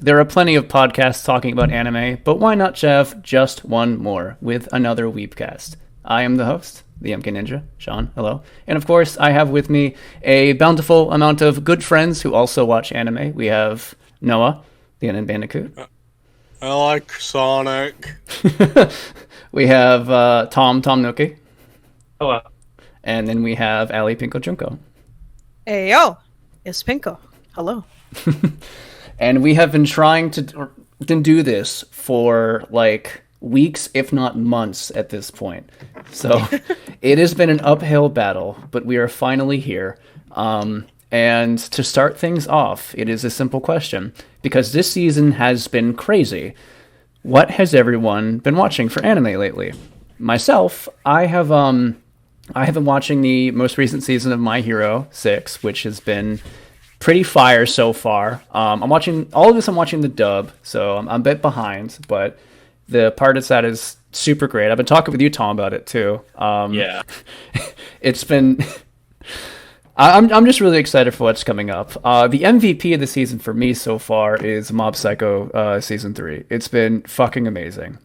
There are plenty of podcasts talking about anime, but why not have just one more with Another Weebcast? I am the host, the MK Ninja, Sean, hello. And of course, I have with me a bountiful amount of good friends who also watch anime. We have Noah, the NN Bandicoot. I like Sonic. We have Tom Nuki. Hello. And then we have Ali Pinko Junko. Hey yo, it's Pinko. Hello. And we have been trying to do this for like weeks, if not months at this point. So it has been an uphill battle, but we are finally here. And to start things off, it is a simple question, because this season has been crazy. What has everyone been watching for anime lately? Myself, I have been watching the most recent season of My Hero 6, which has been pretty fire so far. I'm watching all of this. I'm watching the dub, so I'm a bit behind, but the part of that is super great. I've been talking with you, Tom, about it too. Yeah. It's been. I'm just really excited for what's coming up. The MVP of the season for me so far is Mob Psycho season 3. It's been fucking amazing.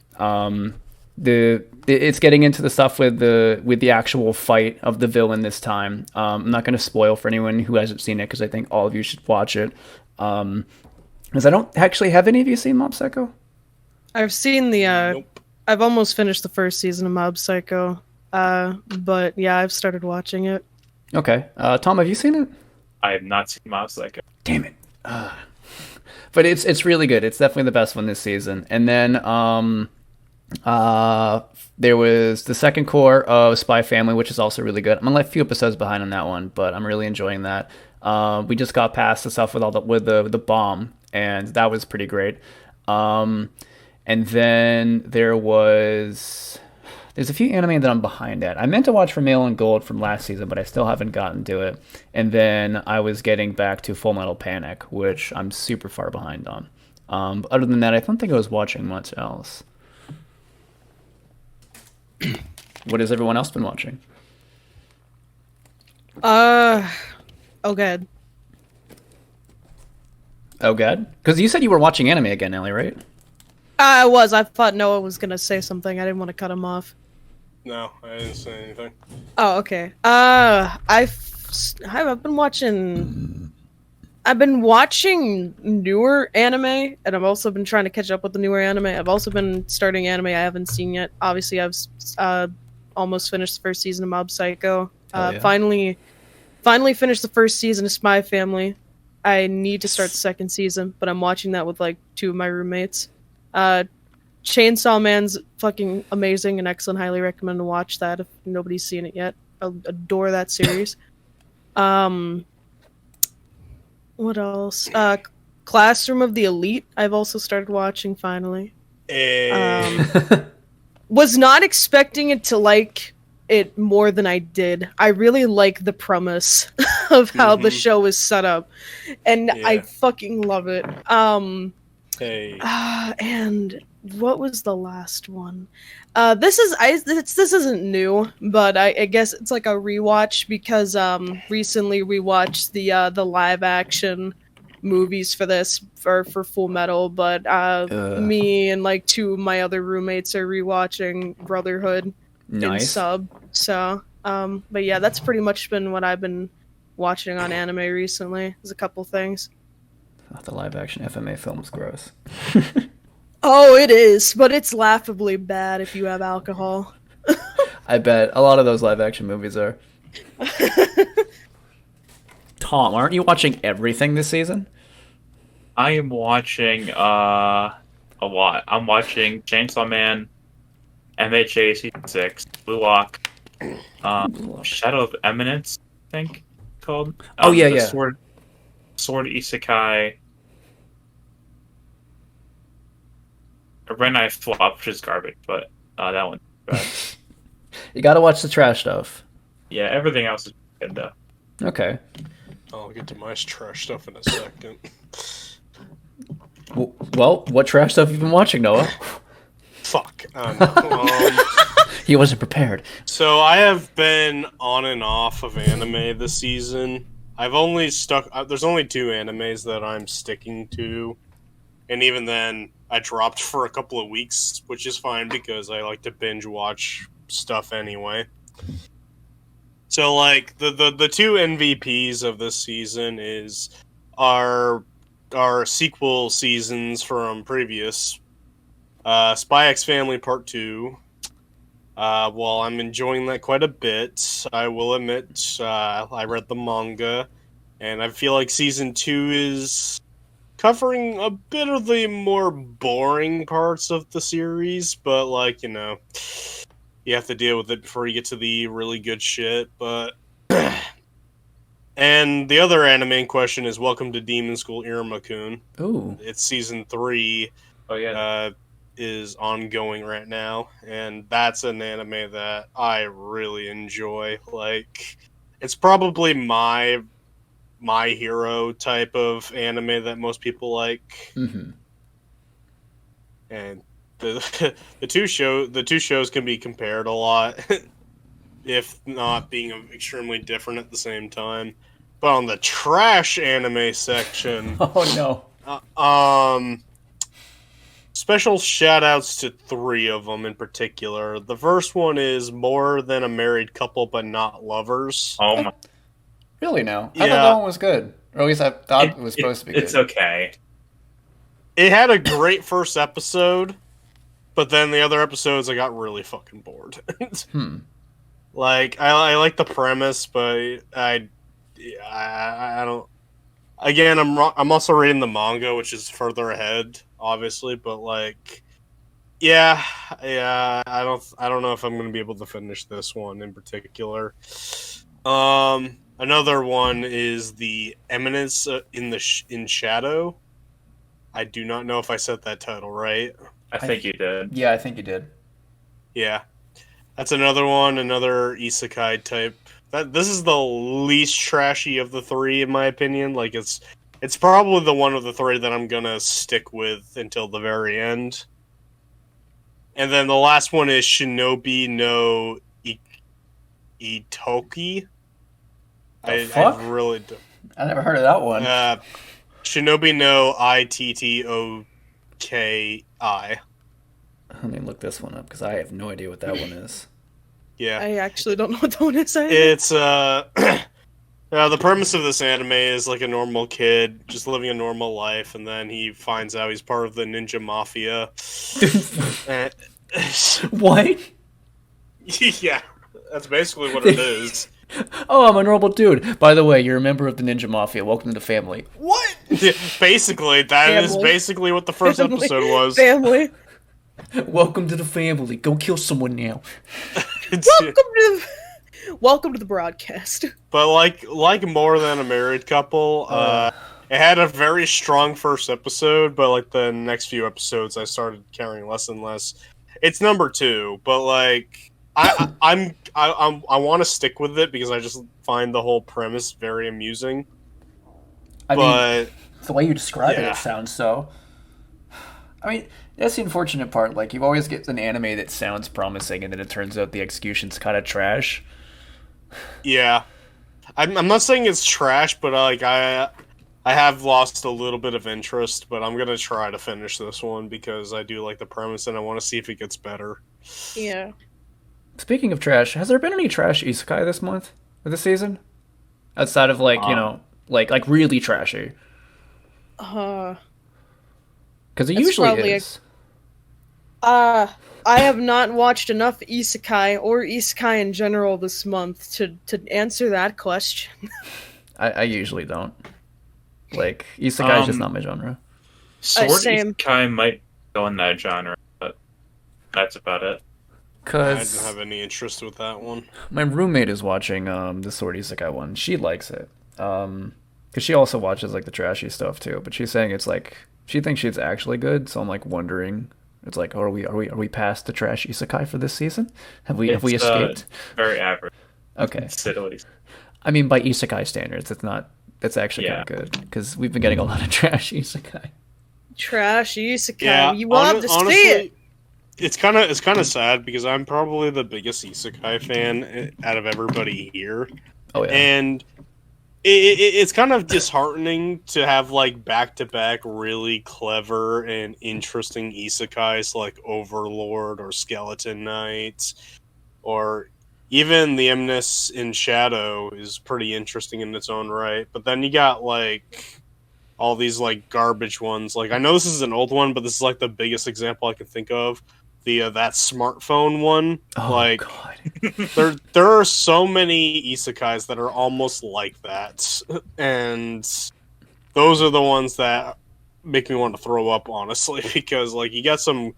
It's getting into the stuff with the actual fight of the villain this time. I'm not going to spoil for anyone who hasn't seen it, because I think all of you should watch it. Because I don't actually have any of you seen Mob Psycho. I've seen the. Nope. I've almost finished the first season of Mob Psycho. But yeah, I've started watching it. Okay, Tom, have you seen it? I have not seen Mob Psycho. Damn it. But it's really good. It's definitely the best one this season. And then there was the second core of Spy Family, which is also really good. I'm like a few episodes behind on that one, but I'm really enjoying that. We just got past the stuff with the bomb, and that was pretty great. And then there's a few anime that I'm behind at. I meant to watch Vermeil and Gold from last season, but I still haven't gotten to it. And then I was getting back to Full Metal Panic, which I'm super far behind on. But other than that, I don't think I was watching much else. What has everyone else been watching? Oh god. Oh, God? Because you said you were watching anime again, Ellie, right? I was. I thought Noah was gonna say something. I didn't want to cut him off. No, I didn't say anything. Oh, okay. I've been watching. I've been watching newer anime, and I've also been trying to catch up with the newer anime. I've also been starting anime I haven't seen yet. Obviously, I've almost finished the first season of Mob Psycho. Yeah. Finally finished the first season of Spy Family. I need to start the second season, but I'm watching that with like 2 of my roommates. Chainsaw Man's fucking amazing and excellent. Highly recommend to watch that if nobody's seen it yet. I adore that series. What else? Classroom of the Elite. I've also started watching finally. Was not expecting it to like it more than I did. I really like the premise of how the show is set up, and I fucking love it. And what was the last one? This isn't new, but I guess it's like a rewatch because recently we watched the live action movies for Full Metal, but me and like 2 of my other roommates are rewatching Brotherhood in sub. So but yeah, that's pretty much been what I've been watching on anime recently. There's a couple things. The live action FMA film is gross. Oh, it is, but it's laughably bad if you have alcohol. I bet a lot of those live action movies are. Tom, aren't you watching everything this season? I am watching a lot. I'm watching Chainsaw Man, MHA Season 6, Blue Lock, Shadow of Eminence, I think it's called. Yeah. Sword Isekai. Red Knife Flop, which is garbage, but that one's bad. You gotta watch the trash stuff. Yeah, everything else is good though. Okay. I'll get to my trash stuff in a second. Well, what trash stuff have you been watching, Noah? Fuck. He wasn't prepared. So I have been on and off of anime this season. I've only stuck. There's only 2 animes that I'm sticking to. and even then, I dropped for a couple of weeks, which is fine because I like to binge watch stuff anyway. So, like the two MVPs of this season is our sequel seasons from previous Spy X Family Part 2. Well, I'm enjoying that quite a bit. I will admit, I read the manga, and I feel like season 2 is covering a bit of the more boring parts of the series, but, like, you know, you have to deal with it before you get to the really good shit, but... And the other anime in question is Welcome to Demon School Iruma-kun. Ooh. It's season 3. Oh yeah. Is ongoing right now, and that's an anime that I really enjoy. Like, it's probably my hero type of anime that most people like. Mm-hmm. And the two shows can be compared a lot, if not being extremely different at the same time. But on the trash anime section, Oh no. Special shout-outs to 3 of them in particular. The first one is More Than a Married Couple But Not Lovers. Oh my. Really now? I Yeah. thought that one was good. Or at least I thought it was supposed to be good. It's okay. It had a great first episode, but then the other episodes I got really fucking bored. Like, I like the premise, but I don't... Again, I'm also reading the manga, which is further ahead, obviously, but like, yeah, I don't know if I'm gonna be able to finish this one in particular. Another one is the Eminence in Shadow. I do not know if I said that title right. I think you did. Yeah, I think you did. Yeah, that's another one, another isekai type. This is the least trashy of the 3, in my opinion. Like, it's probably the one of the 3 that I'm gonna stick with until the very end. And then the last one is Shinobi no Itoki. Fuck? I really I never heard of that one. Shinobi no Ittoki. Let me look this one up because I have no idea what that one is. Yeah. I actually don't know what the one is. It's the premise of this anime is like a normal kid just living a normal life, and then he finds out he's part of the ninja mafia. What? Yeah, that's basically what it is. Oh, I'm a normal dude. By the way, you're a member of the Ninja Mafia. Welcome to the family. What? Yeah, basically, that is Family. basically what the first episode was. Family. Welcome to the family. Go kill someone now. Welcome to the broadcast. But like More Than a Married Couple, it had a very strong first episode, but like the next few episodes, I started caring less and less. It's number 2, but like I want to stick with it because I just find the whole premise very amusing. I But mean, the way you describe it, yeah. it sounds so. I mean, that's the unfortunate part. Like, you always get an anime that sounds promising, and then it turns out the execution's kind of trash. yeah, I'm not saying it's trash, but like I have lost a little bit of interest. But I'm gonna try to finish this one because I do like the premise and I want to see if it gets better. Yeah. Speaking of trash, has there been any trash isekai this month or this season? Outside of like, like really trashy. Because it That's usually probably is. I have not watched enough isekai or isekai in general this month to answer that question. I usually don't. Like, isekai is just not my genre. Sword same. Isekai might go in that genre, but that's about it. I don't Because have any interest with that one. my roommate is watching the Sword Isekai one. She likes it. Because she also watches like the trashy stuff too. But she's saying it's like she thinks it's actually good. So I'm like wondering. It's like, are we past the trash isekai for this season? Have we escaped? Very average. Okay. Considerably. I mean, by isekai standards, it's not. It's actually kind of good because we've been getting a lot of trash isekai. Trash isekai. Yeah, You want to honestly, see it. It's kind of sad because I'm probably the biggest isekai fan out of everybody here, Oh yeah. and it's kind of disheartening to have like back-to-back really clever and interesting isekais like Overlord or Skeleton Knight, or even the Emnus in Shadow is pretty interesting in its own right. But then you got like all these like garbage ones. Like I know this is an old one, but this is like the biggest example I can think of. The that smartphone one. Oh like god. there are so many isekais that are almost like that, and those are the ones that make me want to throw up, honestly, because like you got some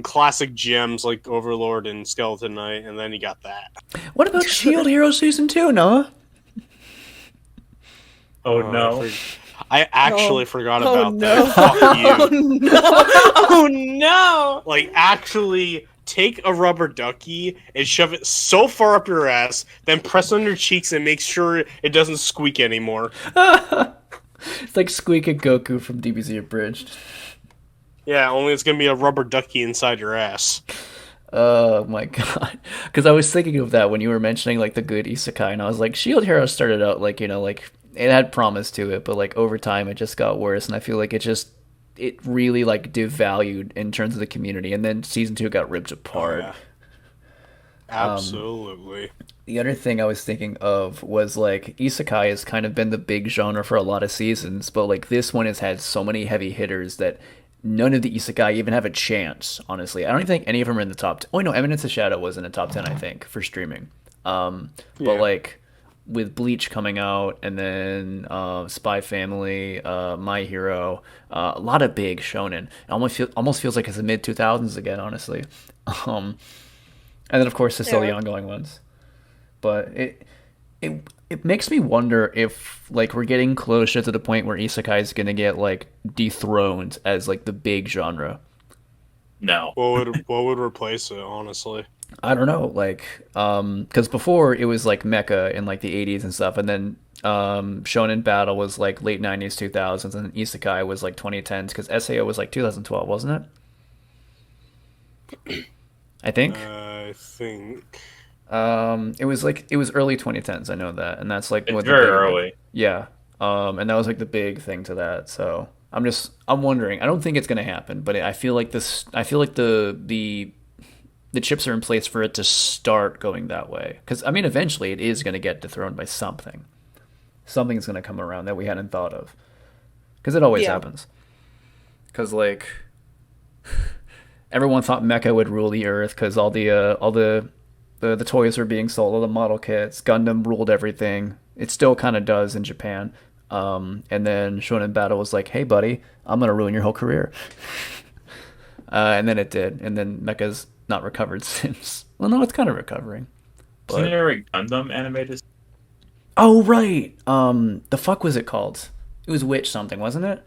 classic gems like Overlord and Skeleton Knight, and then you got that. What about Shield Hero Season 2, Noah? Oh no. I actually forgot Oh, about no. that. Fuck you. Oh no! Oh no! Like, actually take a rubber ducky and shove it so far up your ass, then press on your cheeks and make sure it doesn't squeak anymore. It's like squeaking Goku from DBZ Abridged. Yeah, only it's gonna be a rubber ducky inside your ass. Oh my god. Because I was thinking of that when you were mentioning like the good isekai, and I was like, Shield Hero started out like, like it had promise to it, but like over time it just got worse, and I feel like it really like devalued in terms of the community, and then season 2 got ripped apart. Oh, yeah. Absolutely. The other thing I was thinking of was like isekai has kind of been the big genre for a lot of seasons, but like this one has had so many heavy hitters that none of the isekai even have a chance, honestly. I don't even think any of them are in the top 10. Oh, no, Eminence of Shadow was in the top 10, I think, for streaming. But like with Bleach coming out, and then Spy Family, My Hero, a lot of big shonen. It almost feels like it's the mid 2000s again, honestly. And then of course there's still the ongoing ones. But it makes me wonder if like we're getting closer to the point where isekai is gonna get like dethroned as like the big genre. No. What would replace it, honestly? I don't know, like, because before it was like mecha in like the 80s and stuff, and then Shonen Battle was like late 90s, 2000s, and Isekai was like 2010s, because SAO was like 2012, wasn't it? I think. I think. It was early 2010s. I know that, and that's like It's very early. Yeah. And that was like the big thing to that. So I'm wondering. I don't think it's gonna happen, but I feel like the chips are in place for it to start going that way. Because, I mean, eventually it is going to get dethroned by something. Something's going to come around that we hadn't thought of. Because it always happens. Because, like, everyone thought Mecha would rule the earth because all the toys were being sold, all the model kits. Gundam ruled everything. It still kind of does in Japan. And then Shonen Battle was like, hey, buddy, I'm going to ruin your whole career. And then it did. And then Mecha's not recovered since. Well, no, it's kind of recovering. But... Isn't there a Gundam animated? Oh, right. The fuck was it called? It was Witch something, wasn't it?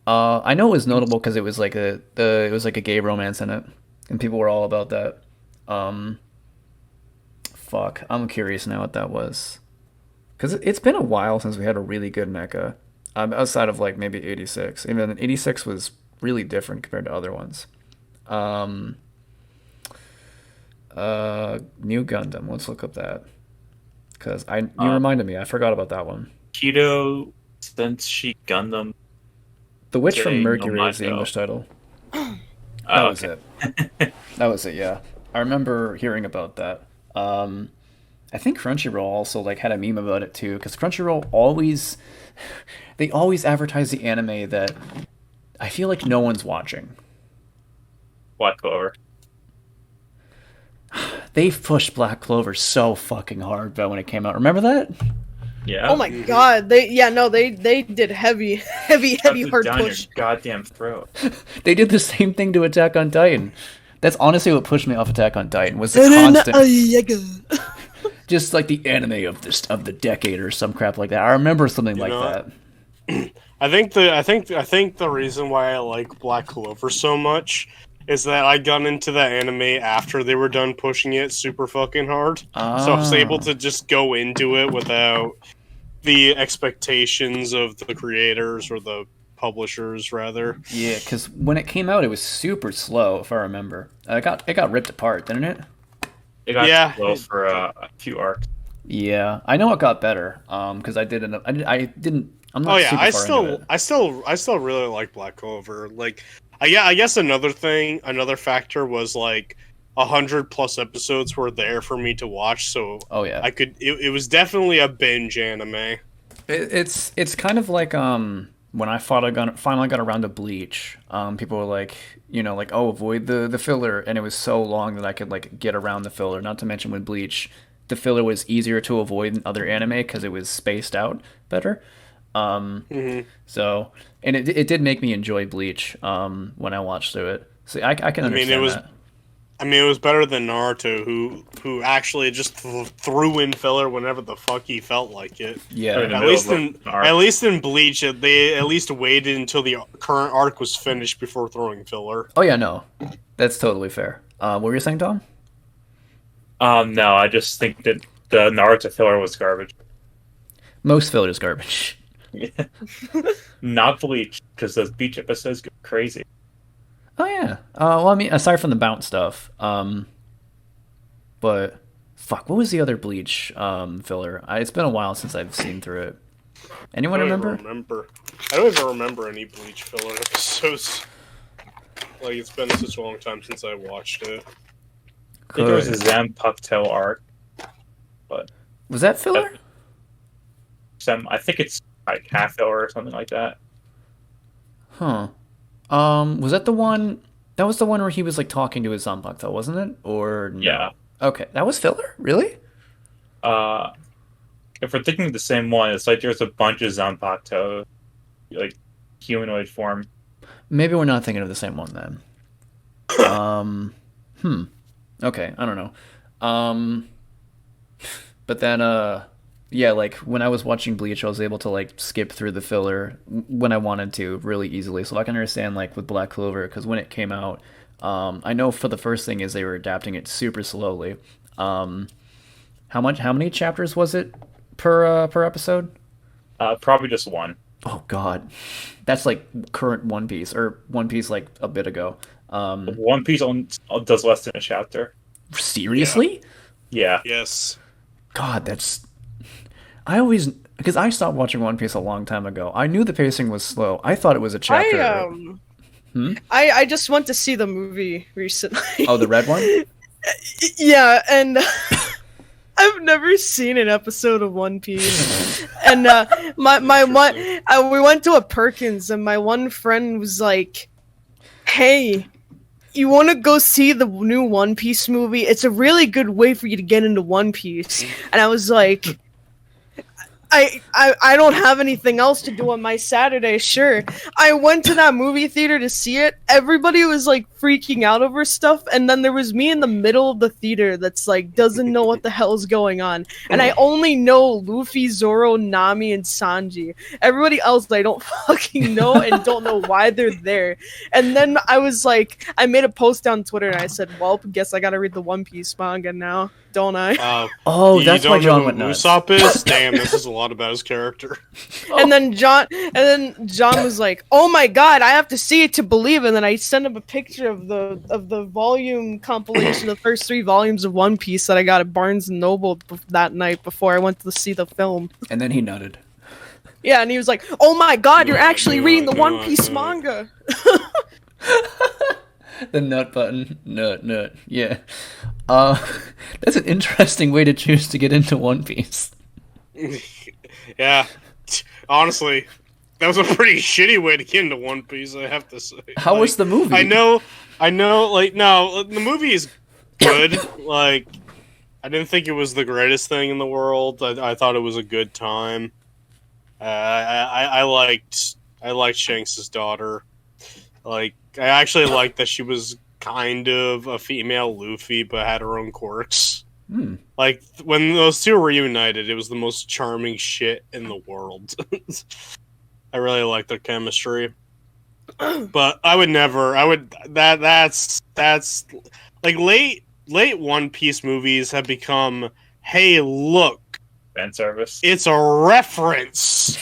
I know it was notable because it was like a gay romance in it, and people were all about that. Fuck, I'm curious now what that was, because it's been a while since we had a really good mecha, outside of like maybe 86. Even 86 was really different compared to other ones. New Gundam. Let's look up that, because you reminded me. I forgot about that one. Kido Senshi Gundam. The Witch from Mercury is the English title. That was it. That was it. Yeah, I remember hearing about that. I think Crunchyroll also like had a meme about it too, because Crunchyroll always advertise the anime that I feel like no one's watching. Black Clover. They've pushed Black Clover so fucking hard, but when it came out, remember that? Yeah. Oh my god, they did heavy hard down push. Your goddamn throat. They did the same thing to Attack on Titan. That's honestly what pushed me off Attack on Titan, was the constant, just like the anime of the decade or some crap like that. I remember something like that. I think the reason why I like Black Clover so much is that I got into that anime after they were done pushing it super fucking hard. So I was able to just go into it without the expectations of the creators or the publishers, rather. Yeah, because when it came out, it was super slow, if I remember. It got ripped apart, didn't it? It got slow for a few arcs. Yeah, I know it got better. Because I didn't. I didn't. I'm not Oh yeah, super far into it. I still really like Black Clover. Like, I guess another factor was like 100+ episodes were there for me to watch, so Oh yeah. I could. It was definitely a binge anime. It's kind of like when finally got around to Bleach. People were like, like, oh, avoid the filler, and it was so long that I could like get around the filler. Not to mention with Bleach, the filler was easier to avoid than other anime because it was spaced out better. Hmm. So, and it did make me enjoy Bleach when I watched through it. So I can I mean, understand that. it was better than Naruto, who actually just threw in filler whenever the fuck he felt like it. Yeah. In the At middle least of in an arc. at least in Bleach, they at least waited until the current arc was finished before throwing filler. Oh yeah, no, that's totally fair. What were you saying, Tom? No, I just think that the Naruto filler was garbage. Most filler is garbage. Not Bleach, because those Bleach episodes go crazy. Oh yeah. Well, I mean, aside from the bounce stuff, but fuck, what was the other Bleach filler? It's been a while since I've seen through it. Anyone I remember? don't even remember any Bleach filler episodes. Like, it's been such a long time since I watched it. I think there was a Zanpakuto arc, but Was that filler? I think it's like half filler or something like that. Huh. Was that the one? That was the one where he was like talking to his Zanpakuto, wasn't it? Or no? Yeah. Okay, that was filler. Really? Uh, if we're thinking of the same one, it's like there's a bunch of Zanpakuto, like humanoid form. Maybe we're not thinking of the same one then. Hmm. Okay, I don't know. But then, yeah, like when I was watching Bleach, I was able to like skip through the filler when I wanted to really easily. So I can understand like with Black Clover because when it came out, I know for the first thing is they were adapting it super slowly. How many chapters was it per episode? Probably just one. Oh God, that's like current One Piece or One Piece like a bit ago. One Piece does less than a chapter. Seriously? Yeah. Yes. God, that's. I always because I stopped watching One Piece a long time ago. I knew the pacing was slow. I thought it was a chapter. I just went to see the movie recently. Oh, the red one? Yeah, and I've never seen an episode of One Piece. And my one, we went to a Perkins, and my one friend was like, "Hey, you want to go see the new One Piece movie? It's a really good way for you to get into One Piece." And I was like, I don't have anything else to do on my Saturday, sure. I went to that movie theater to see it. Everybody was like freaking out over stuff, and then there was me in the middle of the theater that's like doesn't know what the hell's going on. And I only know Luffy, Zoro, Nami, and Sanji. Everybody else I don't fucking know and don't know why they're there. And then I was like, I made a post on Twitter and I said, well, guess I gotta read the One Piece manga now, don't I? Oh, that's why John went nuts. Usopp is? Damn, this is a lot about his character. And then John was like, "Oh my god, I have to see it to believe." And then I sent him a picture of the volume compilation, the first 3 volumes of One Piece that I got at Barnes and Noble that night before I went to see the film. And then he nutted. Yeah, and he was like, "Oh my god, you're actually reading the One Piece manga." The nut button. Nut. Yeah. That's an interesting way to choose to get into One Piece. Yeah. Honestly, that was a pretty shitty way to get into One Piece, I have to say. How was the movie? I know, like, no, the movie is good. Like, I didn't think it was the greatest thing in the world. I thought it was a good time. I liked Shanks' daughter. Like, I actually liked that she was kind of a female Luffy, but had her own quirks. Like, when those two reunited, it was the most charming shit in the world. I really liked their chemistry. But that's like late One Piece movies have become, hey, look, Fan service. it's a reference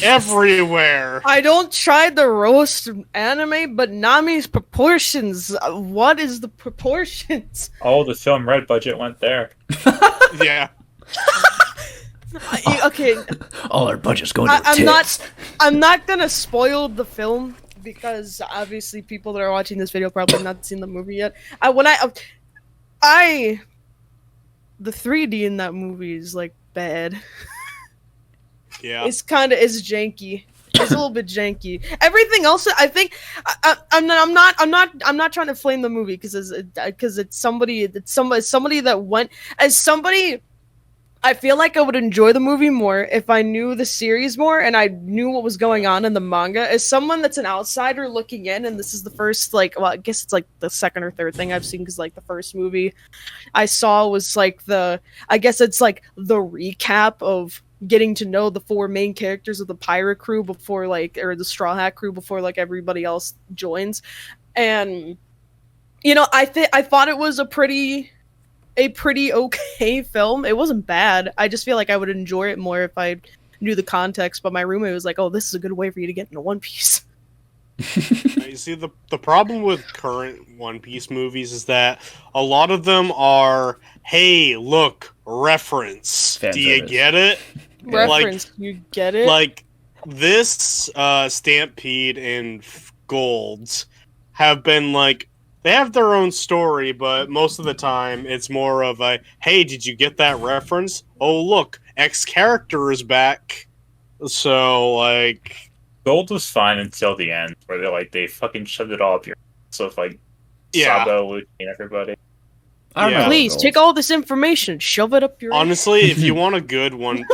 everywhere. I don't try the roast anime, but Nami's proportions. What is the proportions? Oh, the film Red budget went there. Yeah. Okay, All our budget's going to the I'm not. tits. I'm not gonna spoil the film because obviously people that are watching this video probably have not seen the movie yet. The 3D in that movie is like bad. Yeah. It's janky. It's a little bit janky. Everything else, I think, I'm not trying to flame the movie because it's somebody that went as somebody. I feel like I would enjoy the movie more if I knew the series more and I knew what was going on in the manga. As someone that's an outsider looking in, and this is the first, like, well, I guess it's like the second or third thing I've seen because, like, the first movie I saw was like I guess it's like the recap of getting to know the four main characters of the pirate crew before, like, or the Straw Hat crew before, like, everybody else joins. And, you know, I thought it was a pretty okay film. It wasn't bad. I just feel like I would enjoy it more if I knew the context, but my roommate was like, "Oh, this is a good way for you to get into One Piece." You see, the problem with current One Piece movies is that a lot of them are, hey, look, reference. Fan Do you service. get it? Reference, you get it? Like, this Stampede and Golds have been, like, they have their own story, but most of the time it's more of a, hey, did you get that reference? Oh, look, X character is back. So, like... Gold was fine until the end, where they fucking shoved it all up your so if like Yeah. Sabo, Luffy, and everybody. I remember Please those. take all this information, shove it up your. Honestly, if you want a good one,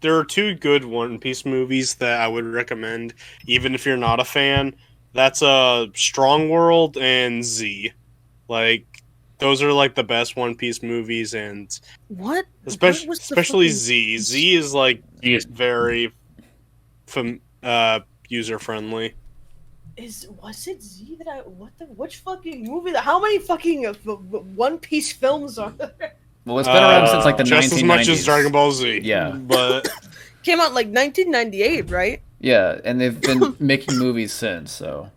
there are two good One Piece movies that I would recommend, even if you're not a fan. That's Strong World and Z. Like, those are like the best One Piece movies, and What? especially What was the especially fucking- Z. Z is like He is very user friendly. Was it Z that which fucking movie? How many fucking One Piece films are there? Well, it's been around since like the 1990s. Just as much as Dragon Ball Z. Yeah. But Came out like 1998, right? Yeah, and they've been making movies since, so.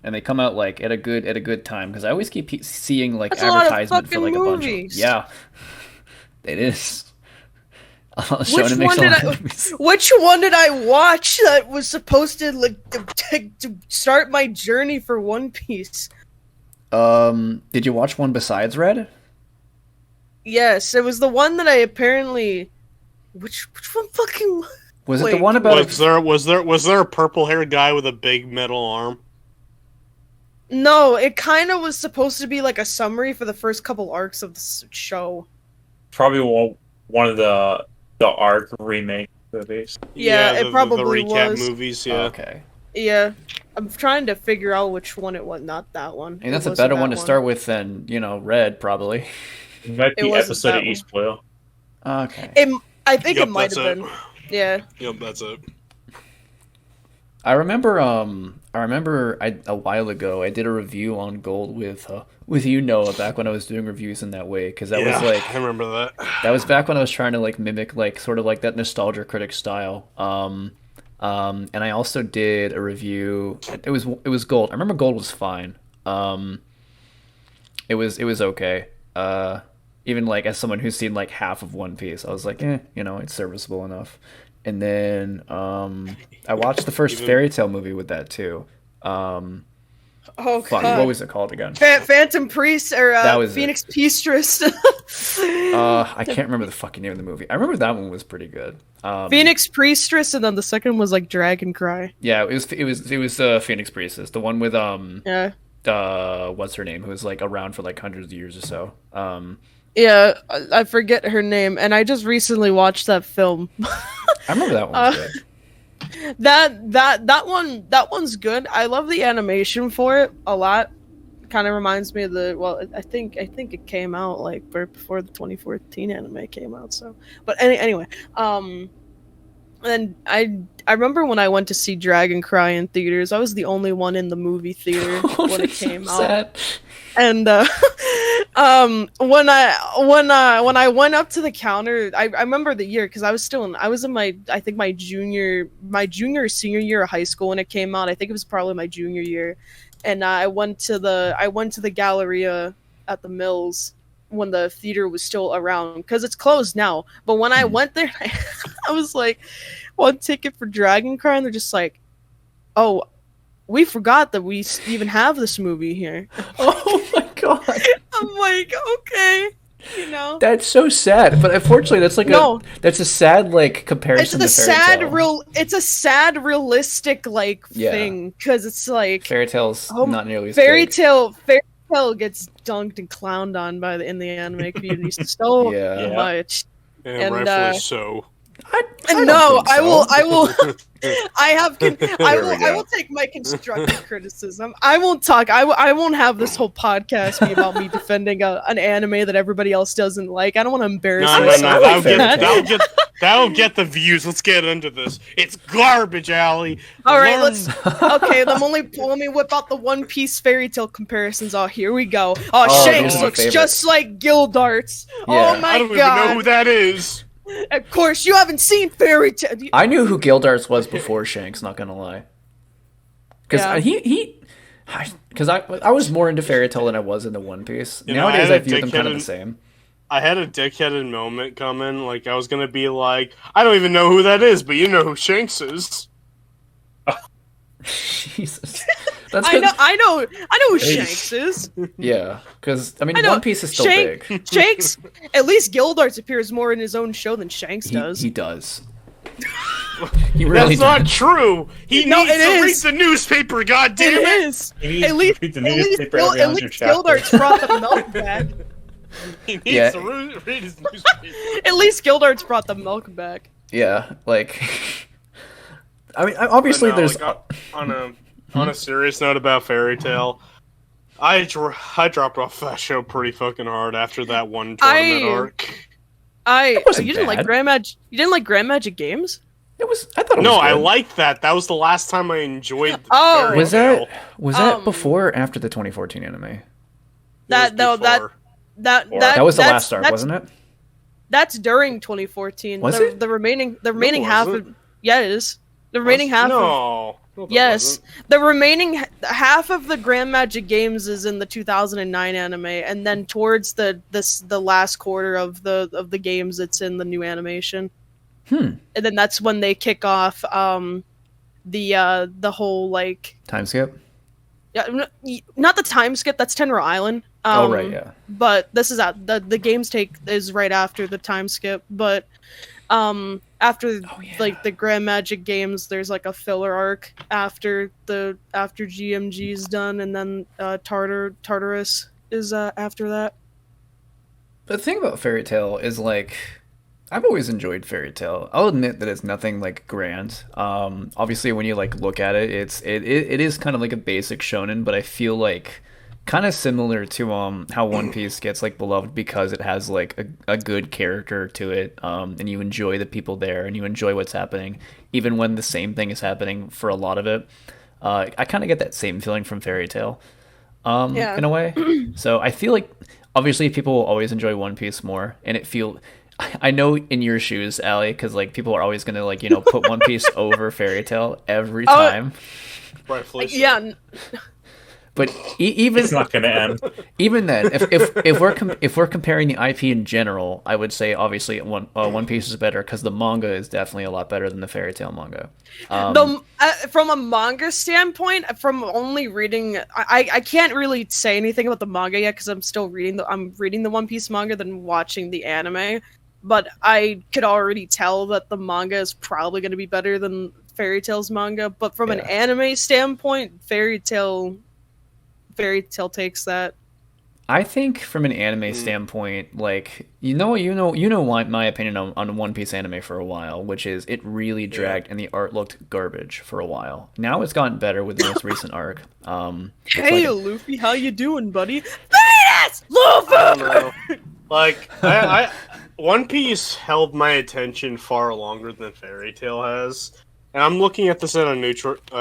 And they come out like at a good time because I always keep seeing like That's a lot of advertisement for like fucking a bunch of movies. yeah. It is. Which one did I watch that was supposed to like to start my journey for One Piece? Did you watch one besides Red? Yes, it was the one that I apparently. Which one fucking? Was it Wait, the one about? was there a purple haired guy with a big metal arm? No, it kind of was supposed to be like a summary for the first couple arcs of the show. probably one of the arc remake movies. Yeah, it probably the recap was. movies. Yeah. Oh, okay. Yeah, I'm trying to figure out which one it was. Not that one. And that's It a wasn't better that one to start with than Red, probably. It might It be wasn't episode that of East Blue. Okay. I think Yep, it might that's have been. Yeah. Yep, that's it. I remember a while ago I did a review on Gold with you, Noah, back when I was doing reviews in that way because that was like I remember that. that was back when I was trying to like mimic like sort of like that nostalgia critic style. And I also did a review. It was Gold. I remember Gold was fine. It was okay. Even like as someone who's seen like half of One Piece, I was like, it's serviceable enough. And then I watched the first Fairy Tail movie with that too. Oh Fuck, god. what was it called again? Phantom Priest or That was Phoenix Pistress. I can't remember the fucking name of the movie. I remember that one was pretty good. Phoenix Priestess, and then the second was like Dragon Cry. Yeah, it was Phoenix Priestess, the one with Yeah. what's her name, who was like around for like hundreds of years or so. Yeah, I forget her name, and I just recently watched that film. I remember that one was good. That one's good. I love the animation for it a lot. Kind of reminds me of I think it came out like before the 2014 anime came out. So, but anyway, and I remember when I went to see Dragon Cry in theaters. I was the only one in the movie theater when it came out. Sad. And when I went up to the counter, I remember the year because I was in my junior or senior year of high school when it came out. I think it was probably my junior year, and I went to the Galleria at the Mills the theater was still around, because it's closed now. But when I went there, I was like, 1 ticket for Dragon Cry, and they're just like, oh, we forgot that we even have this movie here. Oh my god. I'm like, okay, you know. That's so sad, but unfortunately, that's a sad like comparison. It's a to Fairy sad Tail. It's a sad realistic like Yeah. thing, because it's like Fairy Tail's not nearly as Fairy big. Tail gets dunked and clowned on in the anime community so Yeah. much. And And, rightfully so. I And don't think so. I will I There we go. will take my constructive criticism. I won't talk. I won't have this whole podcast be about me defending an anime that everybody else doesn't like. I don't want to embarrass No, myself. like Fairy Tail. that'll get the views. Let's get into this. It's garbage, Allie. All right, Learn- Okay, let me whip out the One Piece Fairy Tale comparisons. Oh, here we go. Oh, Oh, Shanks these are my looks favorites. just like Gildarts. Yeah. Oh my I don't even god. know who that is. Of course, you haven't seen Fairy Tale. I knew who Gildarts was before Shanks. Not gonna lie, because Yeah. because I was more into Fairy Tale than I was into One Piece. You know, Nowadays, I I had a view them kind of dickheaded- the same. I had a dickheaded moment come in. Like, I was gonna be like, I don't even know who that is, but you know who Shanks is. Jesus, that's I know who Shanks is. Yeah, because I mean, I know, One Piece is still big. Shanks, at least Gildarts appears more in his own show than Shanks does. He does. He really That's not does. true. He No, needs it to is. read the newspaper. God It damn it! is. You need At to least, read the at least, newspaper every 100 chapters. Gildarts brought the milk back. He needs Yeah. to read his newspaper. At least Gildarts brought the milk back. Yeah, like. I mean, obviously, But no, there's. like, on a serious note about Fairy Tale, I dropped off that show pretty fucking hard after that one tournament arc. wasn't You didn't like bad. Grand Magic. You didn't like Grand Magic Games. It was. I thought it was. No, I good. liked that. That was the last time I enjoyed. Oh. Fairy Was Tail. that before or after the 2014 anime? It That was no that before. that Or- that That was the that's- last arc, that's- wasn't it? That's during 2014. Was the, it? the remaining half wasn't. of it is. The remaining half of No. No, that yes, wasn't. the remaining half of the Grand Magic Games is in the 2009 anime, and then towards the last quarter of the games, it's in the new animation. And then that's when they kick off the whole like Time skip. not the time skip. That's Tenra Island. Oh right, yeah. But this is the games take is right after the time skip. But after like the Grand Magic Games, there's like a filler arc after GMG is done, and then Tartarus is after that. The thing about Fairy Tail is like I've always enjoyed Fairy Tail. I'll admit that it's nothing like grand. Obviously, when you like look at it, it is kind of like a basic shonen, but I feel like kind of similar to how One Piece gets like beloved because it has like a good character to it, and you enjoy the people there and you enjoy what's happening, even when the same thing is happening for a lot of it. I kind of get that same feeling from Fairy Tail, Yeah. in a way. So I feel like obviously people will always enjoy One Piece more, and I know in your shoes, Allie, because like people are always gonna like put One Piece over Fairy Tail every time. Rightfully so. Yeah. But even It's not gonna end. even then, if we're comparing the IP in general, I would say obviously One Piece is better because the manga is definitely a lot better than the Fairy Tail manga. From a manga standpoint, from only reading, I can't really say anything about the manga yet because I'm still reading the One Piece manga than watching the anime. But I could already tell that the manga is probably going to be better than Fairy Tail's manga. But from an anime standpoint, Fairy Tail takes that. I think from an anime standpoint, like you know my opinion on One Piece anime for a while, which is it really dragged and the art looked garbage for a while. Now it's gotten better with the most recent arc. Hey, Luffy, how you doing, buddy? Venus! Luffy! I don't know. Like, I One Piece held my attention far longer than Fairy Tail has, and I'm looking at this at a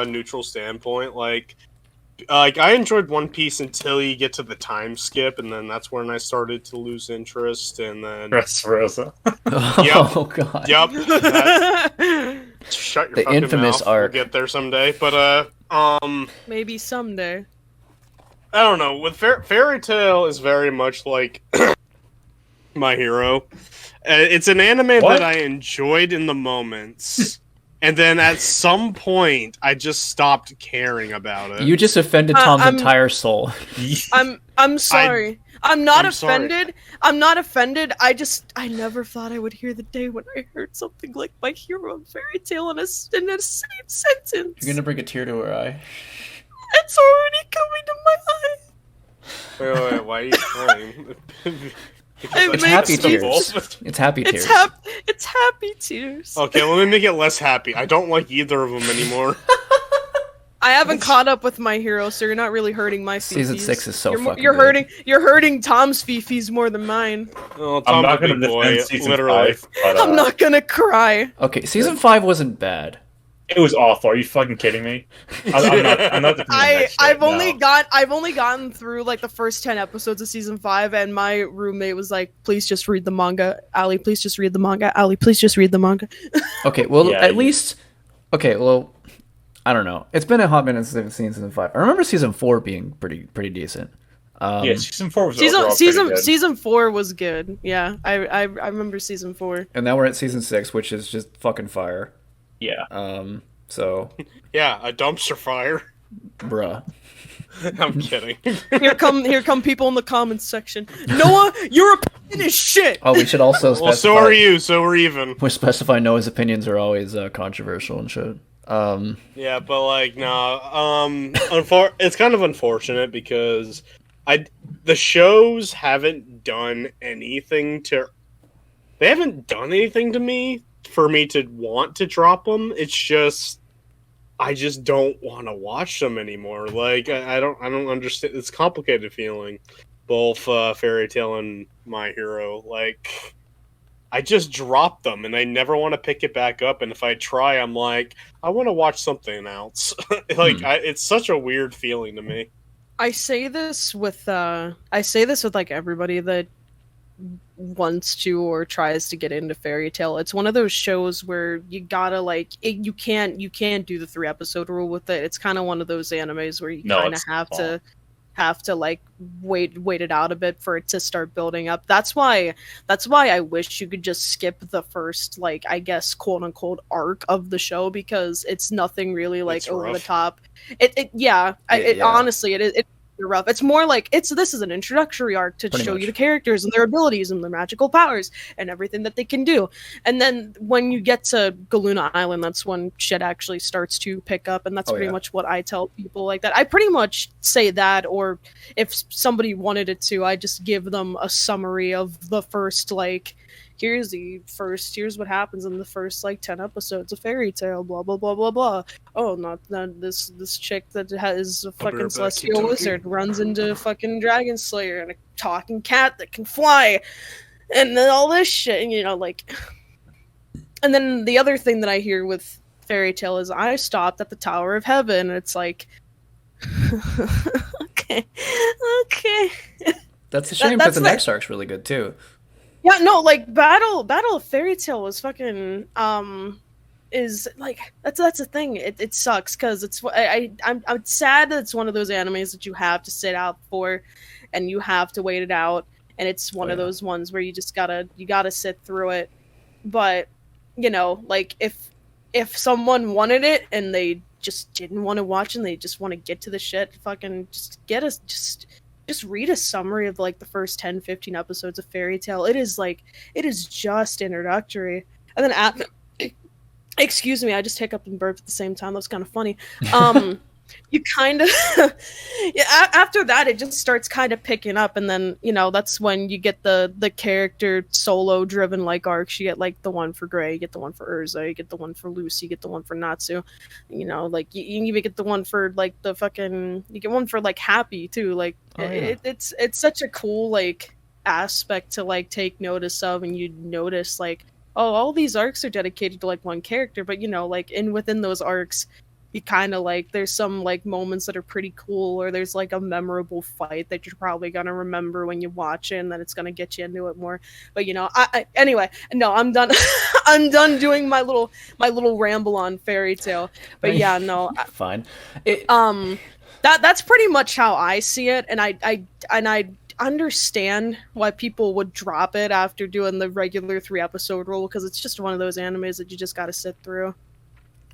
neutral standpoint. Like I enjoyed One Piece until you get to the time skip, and then that's when I started to lose interest. And then, Dressrosa. Oh god. yep, shut your The fucking infamous mouth. arc. We'll get there someday. But Maybe someday. I don't know. With Fairy Tail is very much like My Hero. It's an anime What? that I enjoyed in the moments, and then at some point, I just stopped caring about it. You just offended Tom's I'm- entire soul. I'm sorry. I'm not I'm sorry. offended. I'm not offended. I never thought I would hear the day when I heard something like My Hero and Fairy Tail in a same sentence. You're gonna bring a tear to her eye. It's already coming to my eye. Wait, why are you crying? It's makes happy me- tears. It's happy tears. It's happy tears. Okay, let me make it less happy. I don't like either of them anymore. I haven't caught up with My Hero, so you're not really hurting my fifis. Season 6 is so you're, fucking you're good. You're hurting Tom's fifis more than mine. Oh, I'm Tom's not a gonna big boy, defend season literally. 5, but I'm not gonna cry. Okay, season 5 wasn't bad. it was awful. Are you fucking kidding me? I'm not defending that shit, I've no. only gotten through like the first 10 episodes of season 5, and my roommate was like, "Please just read the manga, Ali. Please just read the manga, Ali. Please just read the manga." Okay, well, Yeah, at you- least... Okay, well, I don't know. It's been a hot minute since I've seen season 5. I remember season 4 being pretty decent. Yeah, season 4 was overall pretty season good. season 4 was good. Yeah, I remember season 4. And now we're at season 6, which is just fucking fire. Yeah. Yeah, a dumpster fire. Bruh. I'm kidding. Here come people in the comments section. Noah, your opinion is shit. Oh, we should also specify... Well, so are you, so we're even. We specify Noah's opinions are always controversial and shit. Yeah, but like, nah. It's kind of unfortunate because the shows haven't done anything to. They haven't done anything to me for me to want to drop them. It's just, I just don't want to watch them anymore. Like, I don't understand. It's a complicated feeling. Both Fairy Tail and My Hero, like. I just dropped them, and I never want to pick it back up. And if I try, I'm like, I want to watch something else. It's such a weird feeling to me. I say this with like everybody that wants to or tries to get into Fairy Tail. It's one of those shows where you gotta like you can't do the 3-episode rule with it. It's kind of one of those animes where you kind of have to like wait it out a bit for it to start building up. That's why I wish you could just skip the first, like, I guess, quote unquote arc of the show, because it's nothing really like It's over the rough. top. Honestly, it's rough. It's more like this is an introductory arc to Pretty show much. you the characters and their abilities and their magical powers and everything that they can do. And then when you get to Galuna Island, that's when shit actually starts to pick up, and that's Oh, pretty yeah. much what I tell people like that. I pretty much say that, or if somebody wanted it to, I just give them a summary of the first, like, here's what happens in the first like 10 episodes of Fairy Tail, blah blah blah blah blah. Oh, not this chick that is a fucking back, celestial keep talking. wizard runs into fucking Dragon Slayer and a talking cat that can fly, and then all this shit, and like. And then the other thing that I hear with Fairy Tail is I stopped at the Tower of Heaven, and it's like, okay. That's a shame, that's because the next arc's really good, too. Yeah, no, like Battle of Fairy Tail was fucking is like that's the thing. It sucks because I'm sad that it's one of those animes that you have to sit out for, and you have to wait it out, and it's one of those ones where you just gotta sit through it. But like if someone wanted it and they just didn't want to watch and they just want to get to the shit, fucking just read a summary of like the first 10-15 episodes of Fairy Tail. It is just introductory. And then excuse me, I just hiccuped and burped at the same time. That was kind of funny. You kind of after that it just starts kind of picking up, and then that's when you get the character solo driven like arcs. You get like the one for Gray, you get the one for Urza, you get the one for Lucy, you get the one for Natsu, like you even get the one for like the fucking, you get one for like Happy too. Like it's such a cool like aspect to like take notice of, and you notice like, oh, all these arcs are dedicated to like one character, but like within those arcs you kind of like, there's some like moments that are pretty cool, or there's like a memorable fight that you're probably gonna remember when you watch it, and then it's gonna get you into it more. But anyway, no, I'm done. I'm done doing my little ramble on Fairy Tail. But yeah, no, Fine. that's pretty much how I see it, and I understand why people would drop it after doing the regular 3 episode rule, because it's just one of those animes that you just got to sit through.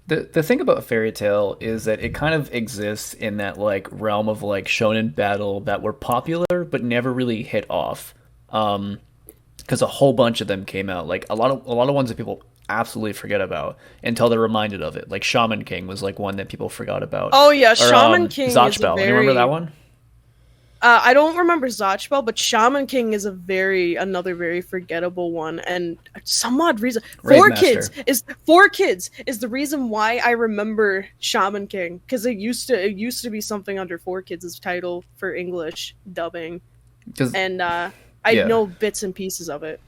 The thing about Fairy Tail is that it kind of exists in that like realm of like shonen battle that were popular but never really hit off. Because a whole bunch of them came out, like a lot of ones that people absolutely forget about until they're reminded of it. Like Shaman King was like one that people forgot about. Oh yeah, Or, Shaman King is a Zatchbell. very... You remember that one? I don't remember Zatchbell, but Shaman King is another very forgettable one, and some odd reason Four Kids is the reason why I remember Shaman King, because it used to be something under Four Kids' title for English dubbing, and I know bits and pieces of it.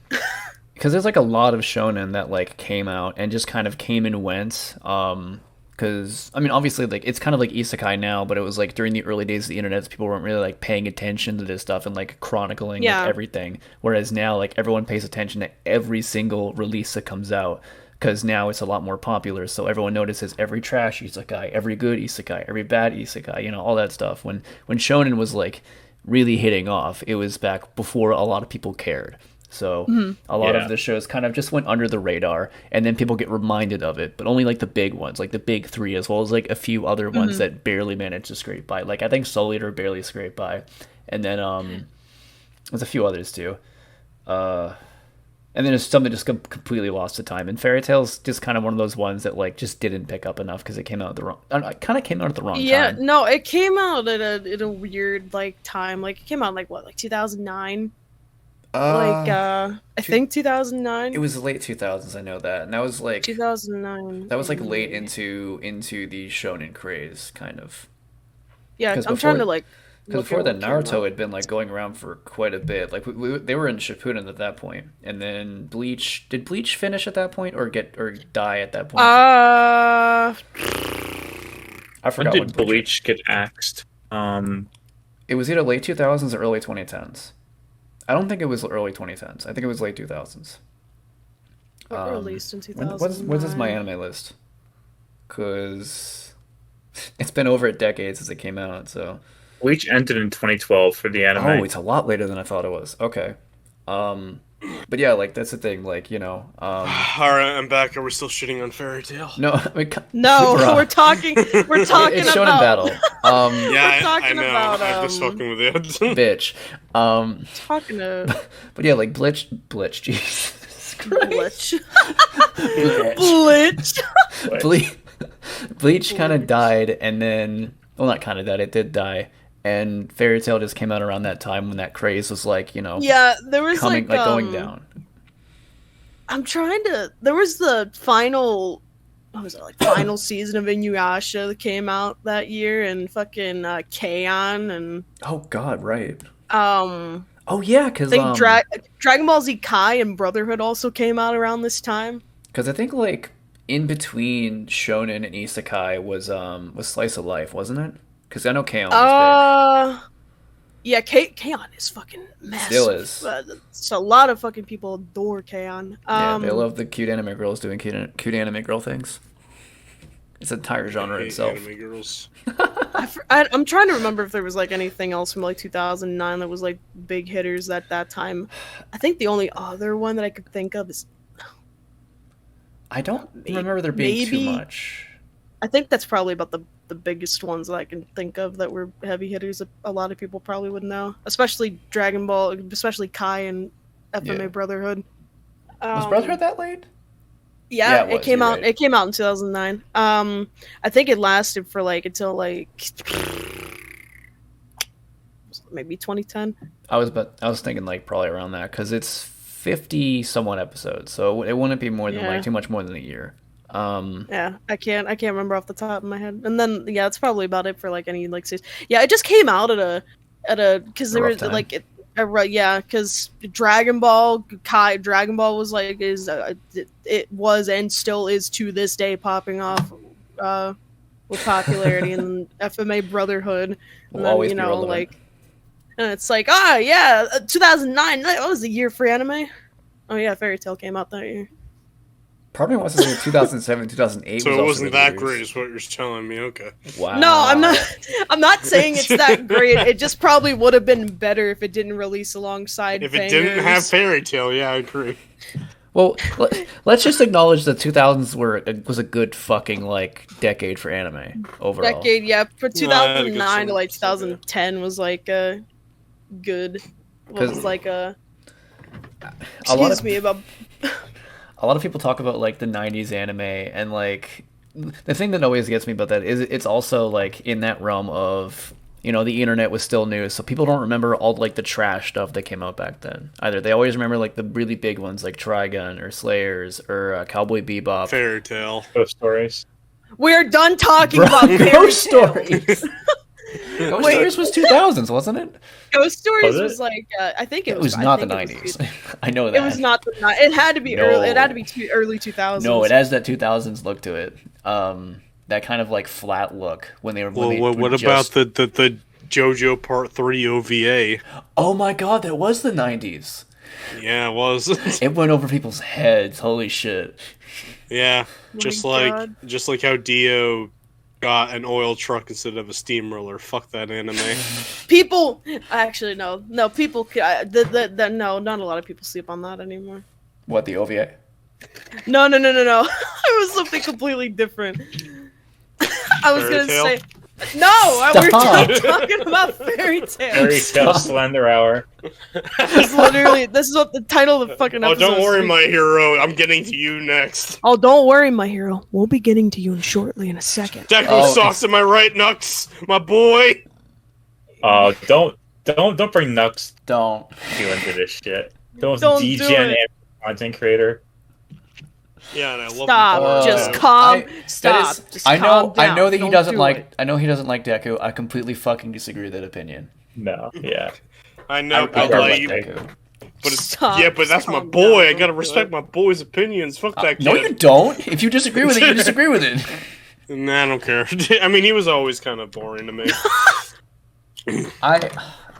Because there's like a lot of shonen that like came out and just kind of came and went. Because I mean, obviously, like it's kind of like isekai now, but it was like during the early days of the internet, people weren't really like paying attention to this stuff and like chronicling like, everything. Whereas now, like everyone pays attention to every single release that comes out, because now it's a lot more popular. So everyone notices every trash isekai, every good isekai, every bad isekai, you know, all that stuff. When shonen was like really hitting off, it was back before a lot of people cared. So a lot of the shows kind of just went under the radar, and then people get reminded of it, but only like the big ones, like the big three, as well as like a few other ones that barely managed to scrape by. Like I think Soul Eater barely scraped by, and then there's a few others too. And then there's some that just completely lost to time. And Fairy Tail's just kind of one of those ones that like just didn't pick up enough because it came out at the wrong. It kind of came out at the wrong time. Yeah, no, it came out at a weird like time. Like it came out like 2009. I think 2009. It was late 2000s, I know that. And that was like 2009. That was like late into the shonen craze, kind of. Yeah, I'm trying to like. Because before that, Naruto had been like going around for quite a bit. Like they were in Shippuden at that point, and then Bleach. Did Bleach finish at that point, or die at that point? I forgot when did Bleach get axed. It was either late 2000s or early 2010s. I don't think it was early 2010s. I think it was late 2000s. Released in 2009. What's this my anime list? Because it's been over a decade since it came out, so... Bleach ended in 2012 for the anime. Oh, it's a lot later than I thought it was. Okay. But yeah, like, that's the thing, like, you know... Alright, I'm back. Are we still shitting on Fairy Tail? No, I mean, we're talking it's shonen about... battle. Yeah, I know. About, I'm just fucking with you. Bitch. Talking to... But yeah, like, Bleach, Jesus Christ. Bleach. Bleach kind of died, and then... Well, not kind of died, it did die. And Fairy Tail just came out around that time when that craze was like, you know, yeah, there was coming, like going down. There was the final, what was it, like final season of Inuyasha that came out that year, and fucking K-On! And oh god, right. Oh yeah, because I think Dragon Ball Z Kai and Brotherhood also came out around this time. Because I think like in between shonen and isekai was Slice of Life, wasn't it? Because I know K-On! Was big. Yeah, K-On! Is fucking massive. Still is. So a lot of fucking people adore K-On! Yeah, they love the cute anime girls doing cute anime girl things. It's an entire genre itself. Anime girls. I'm trying to remember if there was like anything else from like 2009 that was like big hitters at that time. I think the only other one that I could think of is... I don't remember there being too much. I think that's probably about the biggest ones that I can think of that were heavy hitters that a lot of people probably would know. Especially Dragon Ball, especially Kai and FMA Brotherhood. Was Brotherhood that late? Yeah, it came out. Right. It came out in 2009. I think it lasted for like until like maybe 2010. I was thinking like probably around that because it's 50 somewhat episodes, so it wouldn't be more than like too much more than a year. Yeah, I can't remember off the top of my head. And then that's probably about it for like any like series. Yeah, it just came out at a because there was like because Dragon Ball was like it was and still is to this day popping off with popularity, and FMA Brotherhood, and then you know like, and it's like 2009, that was the year for anime. Oh yeah, Fairy Tail came out that year. Part of me wants to say 2007, 2008. So was it also wasn't really that years. great, is what you're telling me. Okay. Wow. No, I'm not. I'm not saying it's that great. It just probably would have been better if it didn't release alongside. If it didn't have bangers. Fairy Tail, yeah, I agree. Well, let's just acknowledge the 2000s was a good fucking like decade for anime overall. Decade, yeah, for No, I had a good 2009 to like summer, so 2010 was like a good. What 'Cause was like a. a lot Excuse of- me about. A lot of people talk about like the 90s anime, and like the thing that always gets me about that is it's also like in that realm of, you know, the internet was still new, so people don't remember all like the trash stuff that came out back then either. They always remember like the really big ones like Trigun or Slayers or Cowboy Bebop. Fairy Tail. Ghost stories. We're done talking Bro, about fairy Ghost tales. Stories. Ghost Stories was 2000s, wasn't it? Ghost Stories Was it? was like I think It was not the 90s. I know that. It was not the. It had to be No. early. It had to be early 2000s. No, it has that 2000s look to it. That kind of like flat look when they were. Well, when they what would about just- the JoJo Part 3 OVA? Oh my god, that was the 90s. Yeah, it was. It went over people's heads. Holy shit. Yeah, My just God. like how Dio got an oil truck instead of a steamroller. Fuck that anime. People actually no people. No, not a lot of people sleep on that anymore. What, the OVA? No. It was something completely different. I was Fairy gonna Tail? say. No, we're Stop. not talking about fairy Fairy tales. Tail Slender Hour. This is what the title of the fucking Oh, episode don't worry, is. my hero. I'm getting to you next. Oh, don't worry, my hero. We'll be getting to you shortly in a second. Deku Oh. Sauce, am I right, Nux? My boy. Don't bring Nux Don't. into this shit. Don't Don't do DGen it. content creator. Yeah, and I love Stop. Uh, Just I- calm. that Stop. is- Just I know. calm down. I know that he Don't doesn't do like. it. I know he doesn't like Deku. I completely fucking disagree with that opinion. No, yeah. I know, I but don't like, like Deku. but it's, Stop. yeah, but that's Just my calm boy. down. I gotta Don't do respect it. my boy's opinions. Fuck that kid. No, you don't. If you disagree with it, you disagree with it. Nah, I don't care. I mean, he was always kind of boring to me.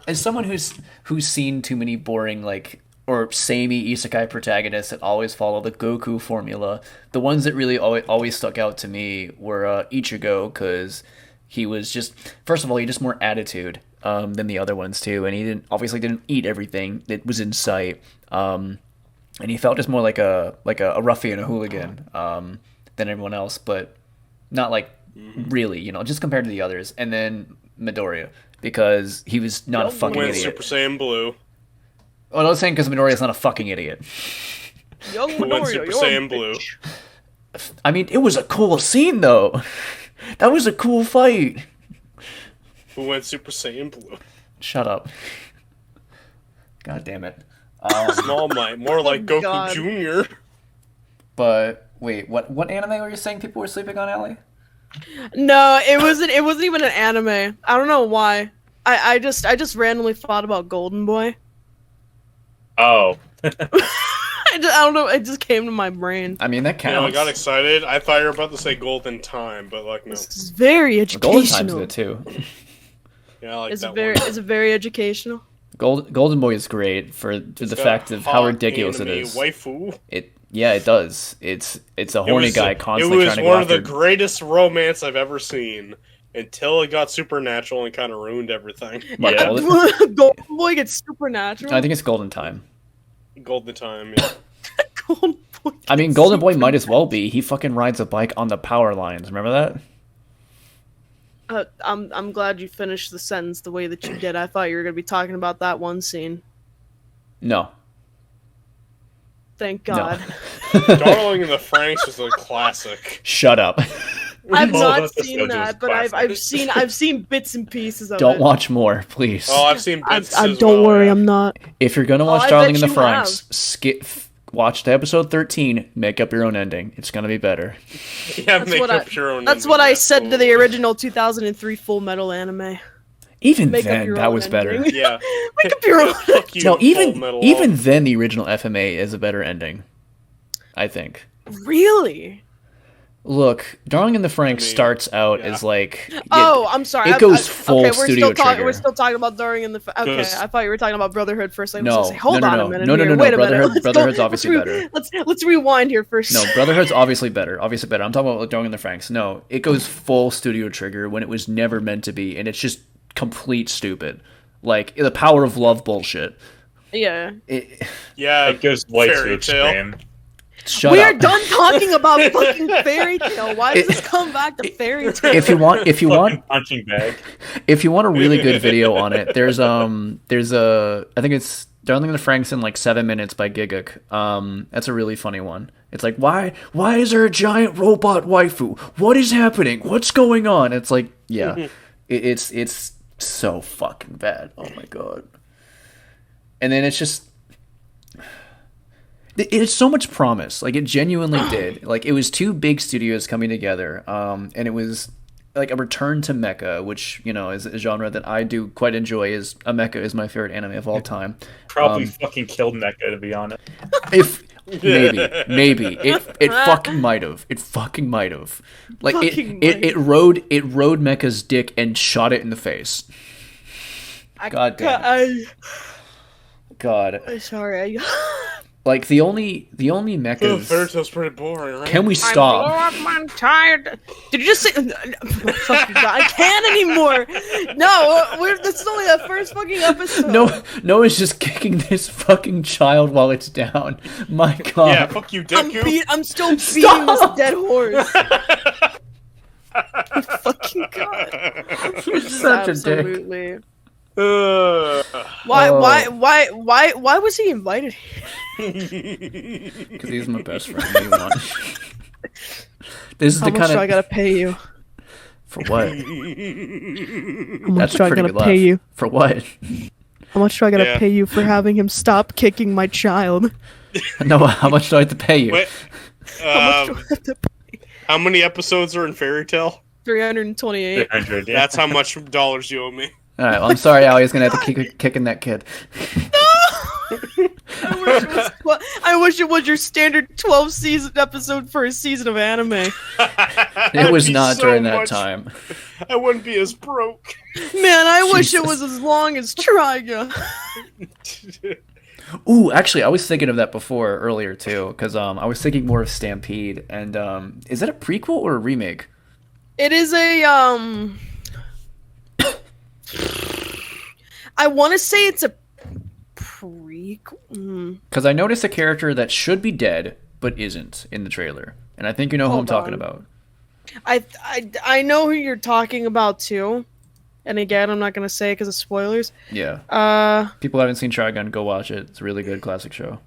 As someone who's seen too many boring like or samey isekai protagonists that always follow the Goku formula, the ones that really always stuck out to me were Ichigo, because he was just, first of all, he just more attitude than the other ones too, and he didn't eat everything that was in sight, and he felt just more like a ruffian, a hooligan, than everyone else, but not like really, you know, just compared to the others. And then Midoriya, because he was not a fucking Went idiot. Super Saiyan Blue. Well, I was saying because Midoriya's not a fucking idiot. Young Went Minoru, Super you're a Saiyan Blue. bitch. I mean, it was a cool scene though. That was a cool fight. Who went Super Saiyan Blue? Shut up. God damn it. Small Might, more like Goku God. Jr. But wait, what anime were you saying people were sleeping on, Allie? No, it wasn't even an anime. I don't know why. I just randomly thought about Golden Boy. Oh. I don't know. It just came to my brain. I mean, that You know, I counts. got excited. I thought you were about to say Golden Time, but like, no. This is very Golden Time's educational. good too. Yeah, I like It's that very one. it's very educational. Golden Boy is great for the It's got fact of how hot ridiculous it anime is. Waifu. It does. It's a horny was- guy constantly It was trying to go one of the after. greatest romance I've ever seen until it got supernatural and kind of ruined everything. What, Yeah. Golden? Golden Boy gets supernatural. I think it's Golden Time. Golden Time, yeah. Golden Boy. I mean, gets Golden Boy might as well be. He fucking rides a bike on the power lines. Remember that? I'm glad you finished the sentence the way that you did. I thought you were gonna be talking about that one scene. No. Thank No. God. Darling in the Franxx is a classic. Shut up. I've All not of seen episodes that, was but I've classic. seen bits and pieces of Don't it. watch more, please. Oh, I've seen bits as don't well, worry, yeah. I'm not. If you're gonna Oh, watch I Darling bet in the you have. Franxx, watch to episode 13. Make up your own ending. It's gonna be better. Yeah, That's make what up your own That's ending, what I yeah, said to the totally. original 2003 Full Metal anime. Even Make up then, your that own was better. ending. Yeah. Make up your own. Fuck you, No, Full even Metal even Alchemist. then, the original FMA is a better ending. I think. Really? Look, Darling in the Franxx starts out yeah. as like I'm sorry. it goes full okay, Studio Trigger. We're still talking about Darling in the. Okay, Goes- I thought you were talking about Brotherhood first. I was No, gonna say, hold no, on no, a minute no, no, here. no, no. Wait a minute. Brotherhood- Let's Brotherhood's go, obviously better. Let's rewind here for a No, second. Brotherhood's obviously better. Obviously better. I'm talking about Darling in the Franxx. No, it goes full Studio Trigger when it was never meant to be, and it's just complete stupid. Like the power of love bullshit. Yeah. Yeah, It goes way too Fairy Tail. extreme. Shut We up. are done talking about fucking Fairy Tail. Why does this come back to Fairy Tail? If you want, Fucking punching bag. if you want a really good video on it, there's a I think it's Darling in the Franxx in like 7 minutes by Giguk. That's a really funny one. It's like why is there a giant robot waifu? What is happening? What's going on? It's like yeah, it's so fucking bad. Oh my god. And then it's just it had so much promise. Like it genuinely did. Like it was two big studios coming together. And it was like a return to mecha, which you know is a genre that I do quite enjoy. Is a mecha is my favorite anime of all time. Probably fucking killed Mecha, to be honest. If maybe it fucking might have. It fucking might have. Like it rode Mecha's dick and shot it in the face. God damn. God. I'm sorry. Like the only mechas. Fairy Tail's pretty boring, right? Can we stop? I'm tired. Did you just say? Fucking God, I can't anymore. No, this is only the first fucking episode. No, it's just kicking this fucking child while it's down. My God. Yeah, fuck you, Deku. I'm still beating this dead horse. Fucking God. Such a dick. Absolutely. Why Why was he invited here? Because he's my best friend. What do you want? This is How the much kind do of I gotta pay you? for what? How much That's do a I pretty gotta good pay laugh. you? For what? How much do I gotta Yeah. pay you for having him stop kicking my child? No, how much do I have to pay you? Wait, How much do I have to pay? how many episodes are in Fairy Tail? 328. 300, yeah. That's how much dollars you owe me. All right, well, I'm sorry, Allie's gonna have to keep kicking that kid. I wish it was your standard 12 season episode for a season of anime. It was be not so during that much- time. I wouldn't be as broke. Man, I wish it Jesus. was as long as Triga. Ooh, actually, I was thinking of that before earlier too, because I was thinking more of Stampede, and is that a prequel or a remake? It is a I want to say it's a prequel. Because I noticed a character that should be dead but isn't in the trailer, and I think you know who I'm Hold talking on. about. I know who you're talking about too. And again, I'm not gonna say because of spoilers. Yeah. People haven't seen Trigun, go watch it. It's a really good classic show.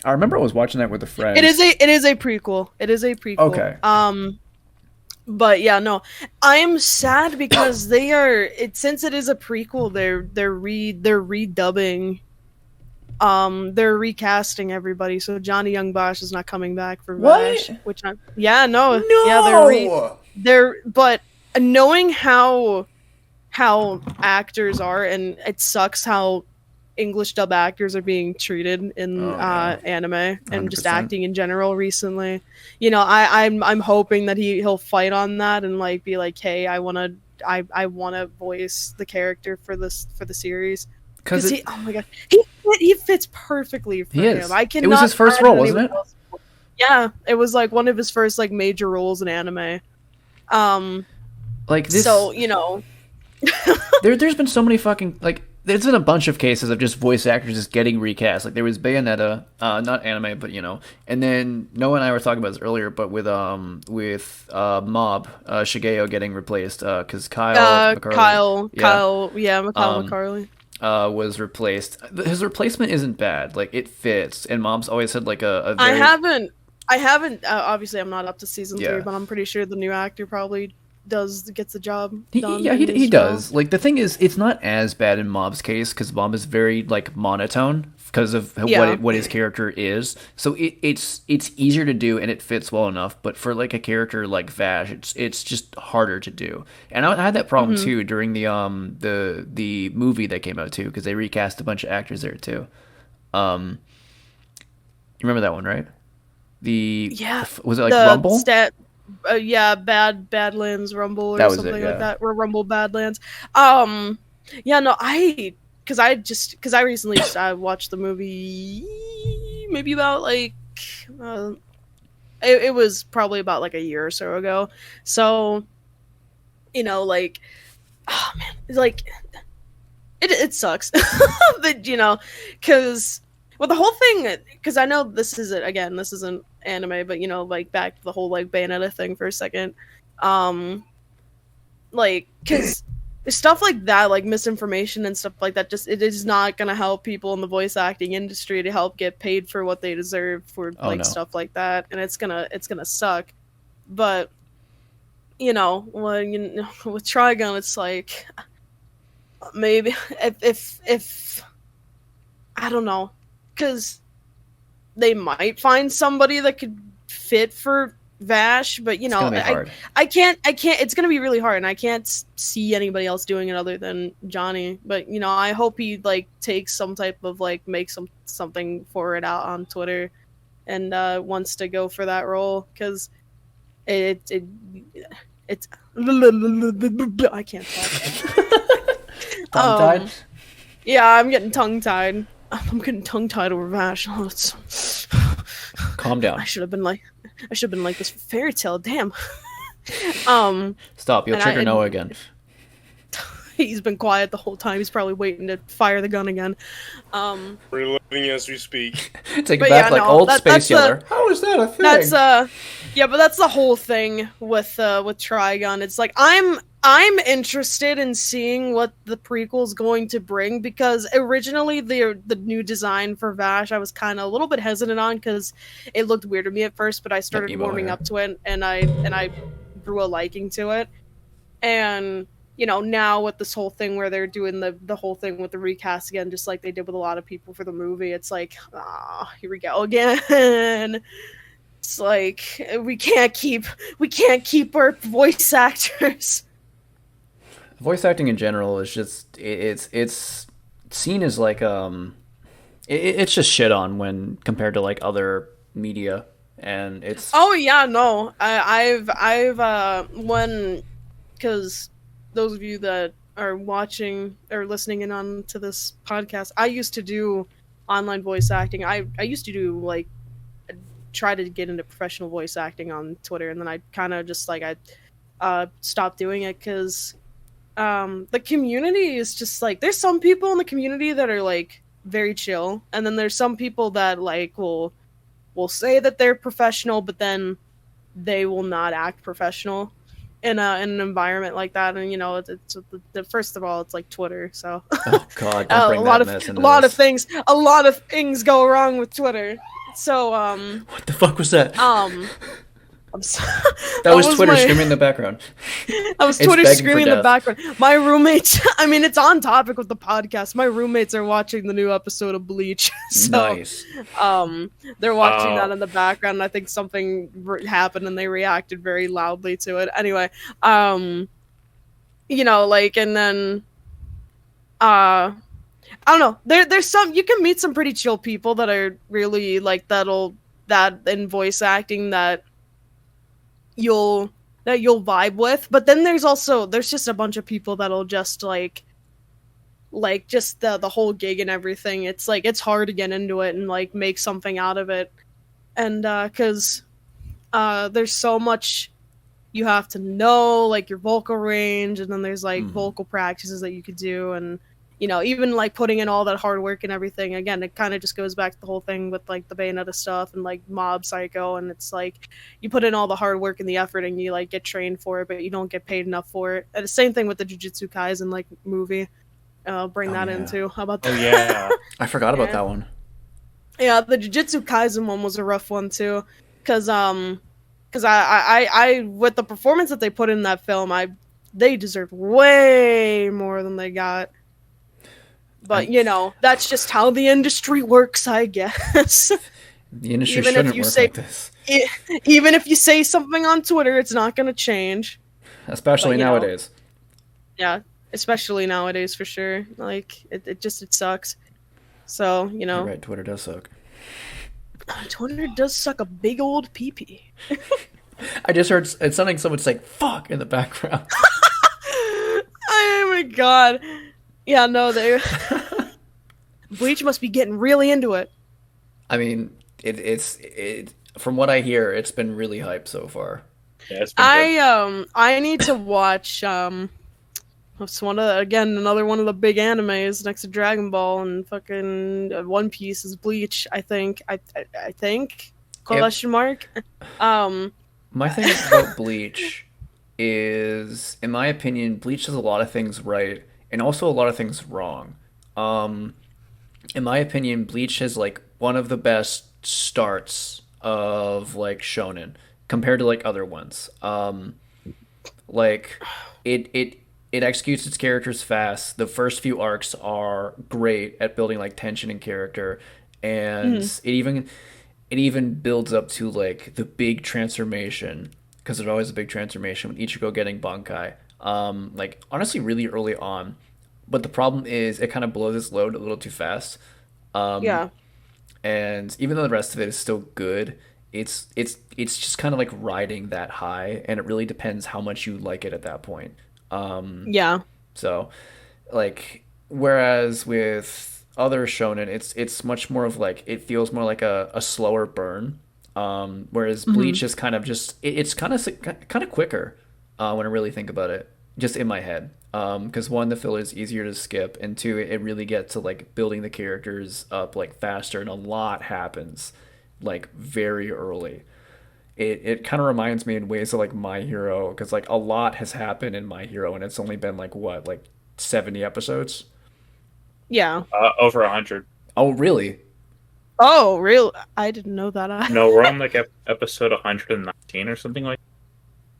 I remember I was watching that with a friend. It is a prequel. It is a prequel. Okay. But yeah, no, I am sad because since it is a prequel, they're redubbing, they're recasting everybody. So Johnny Young Bosch is not coming back for Vash, which but knowing how actors are, and it sucks how English dub actors are being treated in anime and just 100%. acting in general recently. You know, I'm hoping that he'll fight on that and like be like, hey, I wanna voice the character for the series because oh my god, he fits perfectly for him. I cannot. It was his first role, wasn't it? Yeah, it was like one of his first like major roles in anime. Like this. So you know, there's been so many fucking like. There's been a bunch of cases of just voice actors just getting recast. Like there was Bayonetta, not anime, but you know. And then Noah and I were talking about this earlier, but with Mob, Shigeo getting replaced because Kyle McCarley was replaced. His replacement isn't bad. Like it fits, and Mob's always had like a I very... haven't. Obviously, I'm not up to season 3, but I'm pretty sure the new actor probably gets the job done. He does. Like the thing is, it's not as bad in Mob's case because Mob is very like monotone because of what his character is. So it's easier to do and it fits well enough. But for like a character like Vash, it's just harder to do. And I had that problem too during the movie that came out too because they recast a bunch of actors there too. You remember that one, right? Yeah, was it like the Rumble? yeah, Badlands Rumble or That was it, something like yeah. that, or Rumble Badlands. Yeah, no, because I recently watched the movie, maybe about like, uh, it was probably about like a year or so ago. So, like, oh man, like it sucks, but because well, the whole thing, because I know this isn't, again, this isn't anime, but like back to the whole like Bayonetta thing for a second, um, like because stuff like that, like misinformation and stuff like that, just it is not gonna help people in the voice acting industry to help get paid for what they deserve for Oh like no. stuff like that, and it's gonna suck, but when with Trigun, it's like maybe if I don't know, because they might find somebody that could fit for Vash, but It's gonna be hard. I can't. It's gonna be really hard, and I can't see anybody else doing it other than Johnny. But I hope he like takes some type of like make something for it out on Twitter, and wants to go for that role, because it's I can't talk. Tongue-tied? Yeah, I'm getting tongue tied. I'm getting tongue tied over Vash. Oh, Calm down. I should have been like this for Fairy Tale. Damn. Stop. You'll and trigger Noah again. He's been quiet the whole time. He's probably waiting to fire the gun again. Reliving as we speak. Take But it back yeah, like no, old that's Space Yeller. How is that a thing? That's yeah, but that's the whole thing with Trigun. It's like I'm interested in seeing what the prequel's going to bring, because originally the new design for Vash I was kind of a little bit hesitant on, because it looked weird to me at first, but I started emo warming hair. up to it, and I grew a liking to it. And now with this whole thing where they're doing the whole thing with the recast again, just like they did with a lot of people for the movie, it's like, here we go again. It's like we can't keep our voice actors. Voice acting in general is just it's seen as like it's just shit on when compared to like other media, and it's Oh yeah, no, I've when, because those of you that are watching or listening in on to this podcast, I used to do online voice acting. I used to do like try to get into professional voice acting on Twitter, and then I kind of just like I stopped doing it, because the community is just like, there's some people in the community that are like very chill, and then there's some people that like will say that they're professional, but then they will not act professional in an environment like that. And it's first of all, it's like Twitter, so oh god, don't bring that mess into a lot this. of things go wrong with Twitter. So What the fuck was that? I'm so, that was Twitter screaming in the background. I was It's Twitter begging for screaming in the death. background. My roommates, I mean, it's on topic with the podcast. My roommates are watching the new episode of Bleach. So, Nice. they're watching that in the background, and I think something happened and they reacted very loudly to it. Anyway, like, and then, I don't know. There's some, you can meet some pretty chill people that are really like that in voice acting that you'll vibe with, but then there's just a bunch of people that'll just like just the whole gig and everything. It's like it's hard to get into it and like make something out of it, and because there's so much you have to know, like your vocal range, and then there's like vocal practices that you could do, and even like putting in all that hard work and everything. Again, it kind of just goes back to the whole thing with like the Bayonetta stuff and like Mob Psycho, and it's like you put in all the hard work and the effort, and you like get trained for it, but you don't get paid enough for it. And the same thing with the Jujutsu Kaisen like movie. Bring that in too. How about that? Oh yeah. I forgot about Yeah. that one. Yeah, the Jujutsu Kaisen one was a rough one too, because I with the performance that they put in that film, they deserve way more than they got. But that's just how the industry works, I guess. The industry Even if shouldn't you work say- like this, Even if you say something on Twitter, it's not gonna change. especially But, you know. nowadays. Yeah, especially nowadays for sure. Like it sucks. So You're right, Twitter does suck. Toner does suck a big old pee-pee. I just heard it sounding someone say "fuck" in the background. Oh my god. Yeah, no, they Bleach must be getting really into it. I mean, it's from what I hear, it's been really hyped so far. Yeah, it's been good. I need to watch it's another one of the big animes next to Dragon Ball and fucking One Piece is Bleach, I think. I think question mark. My thing about Bleach is, in my opinion, Bleach does a lot of things right and also a lot of things wrong. Um, in my opinion, Bleach has like one of the best starts of like shonen compared to like other ones. Like it executes its characters fast. The first few arcs are great at building like tension and character, and Mhm. it even builds up to like the big transformation because there's always a big transformation with Ichigo getting Bankai. Like honestly, really early on, but the problem is it kind of blows its load a little too fast. Um, Yeah. and even though the rest of it is still good, it's just kind of like riding that high, and it really depends how much you like it at that point. Um, Yeah. so like whereas with other shonen, it's much more of like it feels more like a slower burn. Whereas Mhm. Bleach is kind of just it's kind of quicker when I really think about it, just in my head. Because one, the filler is easier to skip, and two, it really gets to like building the characters up like faster, and a lot happens like very early. It kind of reminds me in ways of like My Hero, because like a lot has happened in My Hero, and it's only been like what, like 70 episodes. Yeah. Over 100. Oh, really? Oh, real? I didn't know that. No, we're on like episode 119 or something like.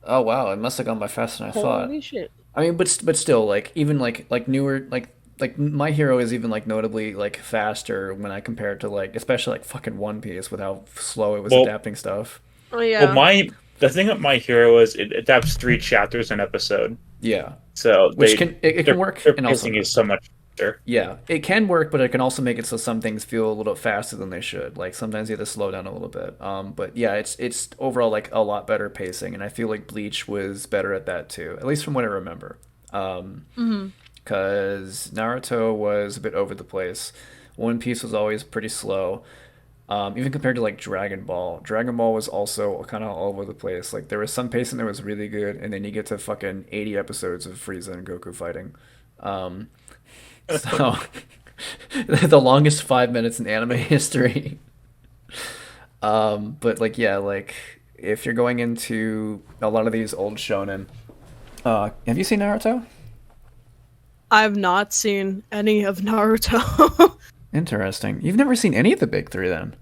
Oh, wow, it must have gone by faster than I thought. Holy shit. I mean, but still, like even like newer like My Hero is even like notably like faster when I compare it to like especially like fucking One Piece with how slow it was Well, adapting stuff. Oh well, yeah. my the thing with My Hero is it adapts 3 chapters an episode, Yeah, so which it can their work their and also pacing not. is so much faster. Yeah, it can work, but it can also make it so some things feel a little faster than they should. Like sometimes you have to slow down a little bit. But yeah, it's overall like a lot better pacing, and I feel like Bleach was better at that too, at least from what I remember. Um, Mhm. because Naruto was a bit over the place. One Piece was always pretty slow. Even compared to like Dragon Ball, Dragon Ball was also kind of all over the place. Like there was some pacing that was really good, and then you get to fucking 80 episodes of Frieza and Goku fighting. Um, so the longest 5 minutes in anime history. But like yeah, like if you're going into a lot of these old shonen, have you seen Naruto? I've not seen any of Naruto. Interesting. You've never seen any of the big three then.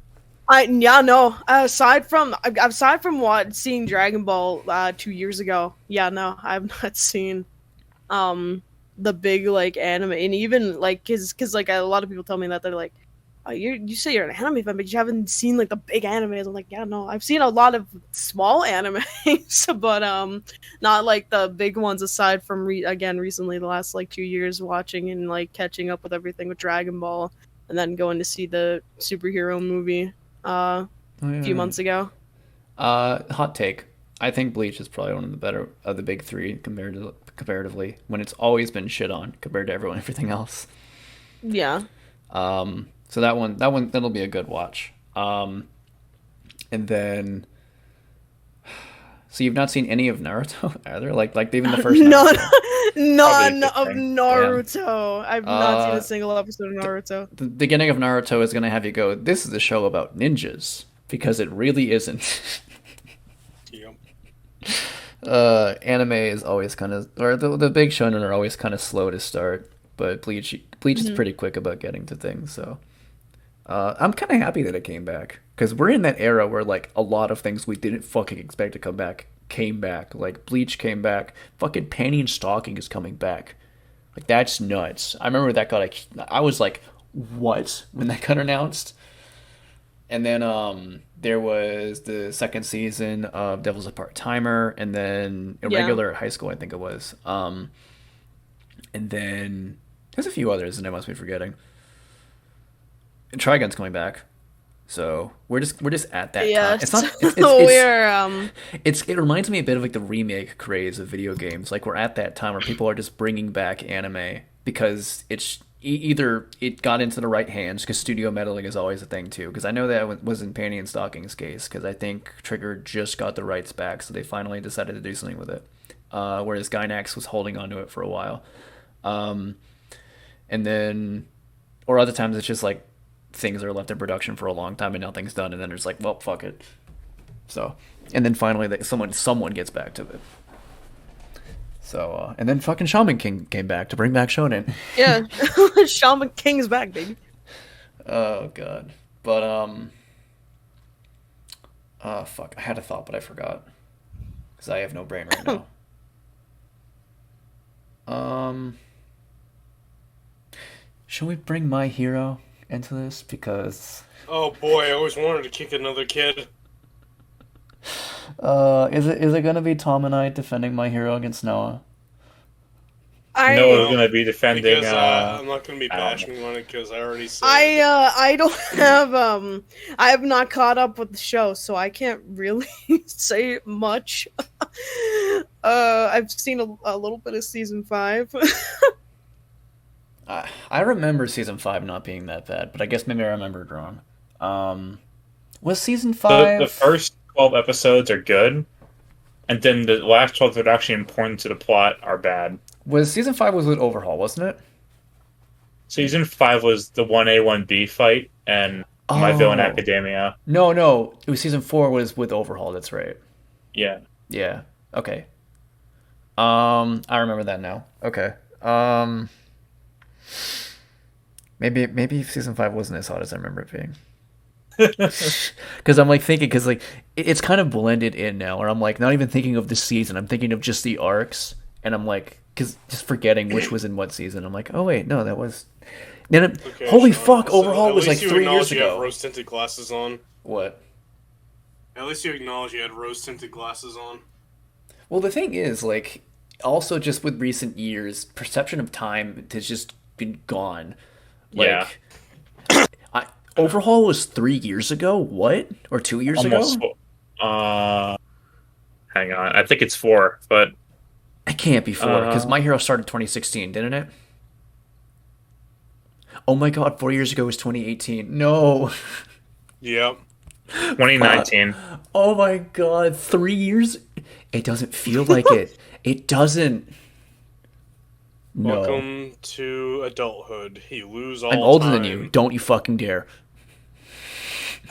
Yeah, no. Aside from what seeing Dragon Ball 2 years ago, yeah, no, I've not seen um the big like anime, and even like cause like a lot of people tell me that they're like, oh, you say you're an anime fan, but you haven't seen like the big animes. I'm like, yeah, no, I've seen a lot of small animes, but not like the big ones. Aside from again recently, the last like 2 years, watching and like catching up with everything with Dragon Ball, and then going to see the superhero movie Oh, a few yeah. months ago. Hot take. I think Bleach is probably one of the better of the big three comparatively when it's always been shit on compared to everything else. Yeah. So that'll be a good watch. And then so you've not seen any of Naruto either, like even the first None, Naruto. Probably a none good of thing. Damn. Naruto. I've not seen a Uh, single episode of Naruto. the beginning of Naruto is gonna have you go, "This is a show about ninjas," because it really isn't. Yep. Anime is always kind of, or the big shonen are always kind of slow to start, but Bleach is Mhm. pretty quick about getting to things. So I'm kind of happy that it came back because we're in that era where like a lot of things we didn't fucking expect to come back came back. Like Bleach came back. Fucking Panty and Stalking is coming back. Like that's nuts. I remember that got like I was like, what when that got announced? And then there was the second season of Devil's a Part Timer, and then Yeah. Irregular at High School, I think it was. And then there's a few others, and I must be forgetting. And Trigun's coming back. So we're just at that time. Yes. It's not. We're It reminds me a bit of like the remake craze of video games. Like we're at that time where people are just bringing back anime because it's either it got into the right hands because studio meddling is always a thing too. Because I know that was in Panty and Stocking's case because I think Trigger just got the rights back, so they finally decided to do something with it. Whereas Gynax was holding onto it for a while, and then or other times it's just like things are left in production for a long time and nothing's done, and then there's like, well, fuck it. So, and then finally, someone gets back to it. So, and then fucking Shaman King came back to bring back Shonen. yeah, Shaman King's back, baby. Oh god, but fuck, I had a thought, but I forgot because I have no brain right now. Should we bring My Hero into this because Oh boy, I always wanted to kick another kid. is it gonna be Tom and I defending My Hero against Noah? Noah's gonna be defending. Because I'm not gonna be I don't bashing on it because I already said. I don't have I have not caught up with the show, so I can't really say much. I've seen a little bit of season 5. I remember season 5 not being that bad, but I guess maybe I remembered wrong. Was season 5 The first 12 episodes are good, and then the last 12 that are actually important to the plot are bad. was season 5 was with Overhaul, wasn't it? Season 5 was the 1A, 1B fight, and My Villain Academia. No, it was season 4 was with Overhaul. That's right. Yeah. Yeah. Okay. I remember that now. Okay. Maybe season 5 wasn't as hot as I remember it being. Because I'm like thinking, because like it's kind of blended in now, or I'm like not even thinking of the season. I'm thinking of just the arcs, and I'm like, because just forgetting which was in what season. I'm like, oh wait, no, that was. Then Okay, holy Sean, fuck, so Overhaul at was like least you 3 years acknowledge you have ago. rose tinted glasses on. What? At least you acknowledge you had rose tinted glasses on. Well, the thing is, like, also just with recent years, perception of time has just been gone. Like, Yeah. Overhaul was 3 years ago. What? Or 2 years Almost. ago? Hang on. I think it's 4, but It can't be 4 because My Hero started 2016, didn't it? Oh my god, 4 years ago was 2018. No. Yep. 2019. Oh my god, 3 years? It doesn't feel like it. It doesn't. No. Welcome to adulthood. You lose all I'm older time. than you. Don't you fucking dare.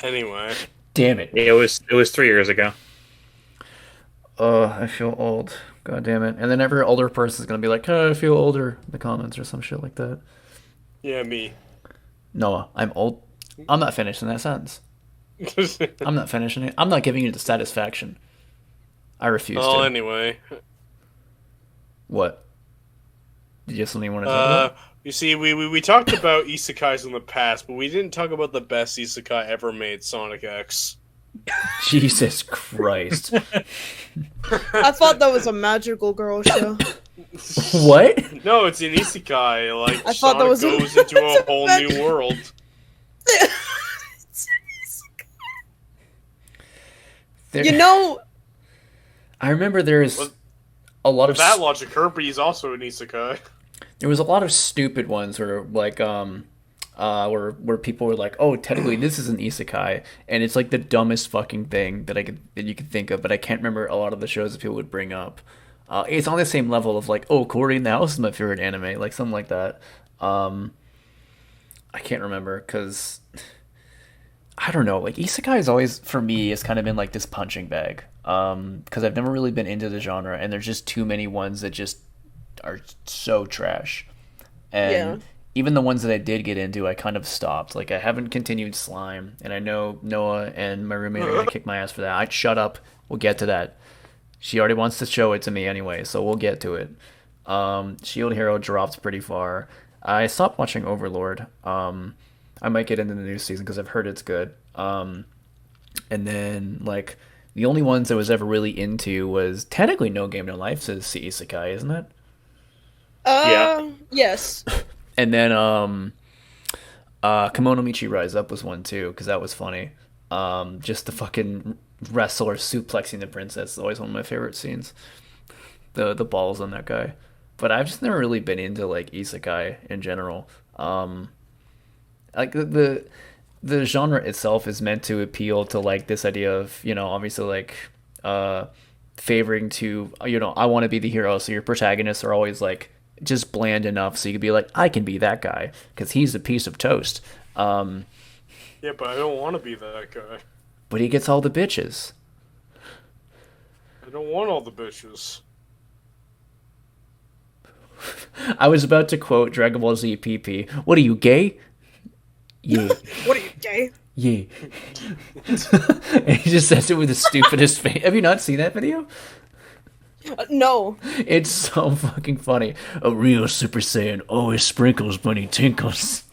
Anyway. Damn it. It was 3 years ago. I feel old. God damn it. And then every older person is going to be like, oh, I feel older in the comments or some shit like that. Yeah, me. Noah, I'm old. I'm not finishing that sentence. I'm not finishing it. I'm not giving you the satisfaction. I refuse Well, to. anyway. What? Did you have something you want to talk about? You see, we talked about isekais in the past, but we didn't talk about the best isekai ever made, Sonic X. Jesus Christ. I thought that was a magical girl show. What? No, it's an isekai. Like, I thought that Sonic was a- goes into a whole new world. There- You know, I remember there's Well, a lot With of that logic, Kirby is also an isekai. there was a lot of stupid ones where like where people were like, oh, technically this is an isekai, and it's like the dumbest fucking thing that you could think of, but I can't remember a lot of the shows that people would bring up. It's on the same level of like, oh, Cory in the House is my favorite anime, like something like that. I can't remember because I don't know. Like isekai is always for me has kind of been like this punching bag because I've never really been into the genre, and there's just too many ones that just are so trash. And Yeah. even the ones that I did get into, I kind of stopped. Like I haven't continued Slime, and I know Noah and my roommate are gonna kick my ass for that. I'd shut up. We'll get to that. She already wants to show it to me anyway, so we'll get to it. Shield Hero dropped pretty far. I stopped watching Overlord. I might get into the new season because I've heard it's good. And then like the only ones I was ever really into was technically No Game No Life says Isekai, isn't it? Yeah. Yes. And then Kimono Michi Rise Up was one too, because that was funny. Just the fucking wrestler suplexing the princess is always one of my favorite scenes. The balls on that guy. But I've just never really been into like isekai in general. Like the genre itself is meant to appeal to like this idea of, obviously like favoring to, I want to be the hero, so your protagonists are always like just bland enough so you could be like, I can be that guy because he's a piece of toast. Yeah, but I don't want to be that guy. But he gets all the bitches. I don't want all the bitches. I was about to quote Dragon Ball Z PP. What are you, gay? Yeah. What are you, gay? Yeah. And he just says it with the stupidest face. Have you not seen that video? No. It's so fucking funny. A real Super Saiyan always sprinkles when he tinkles.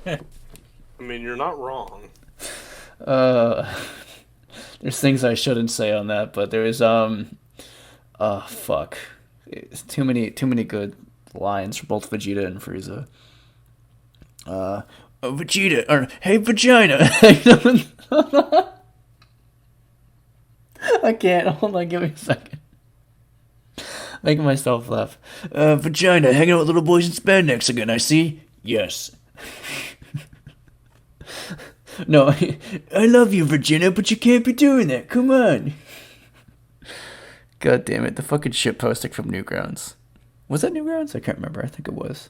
I mean, you're not wrong. There's things I shouldn't say on that, but there is fuck. It's too many good lines for both Vegeta and Frieza. Vegeta, or hey vagina. I can't. Hold on, give me a second. Making myself laugh. Vagina, hanging out with little boys in spandex again, I see. Yes. No, I love you, Virginia, but you can't be doing that. Come on. God damn it, the fucking shit posting from Newgrounds. Was that Newgrounds? I can't remember. I think it was.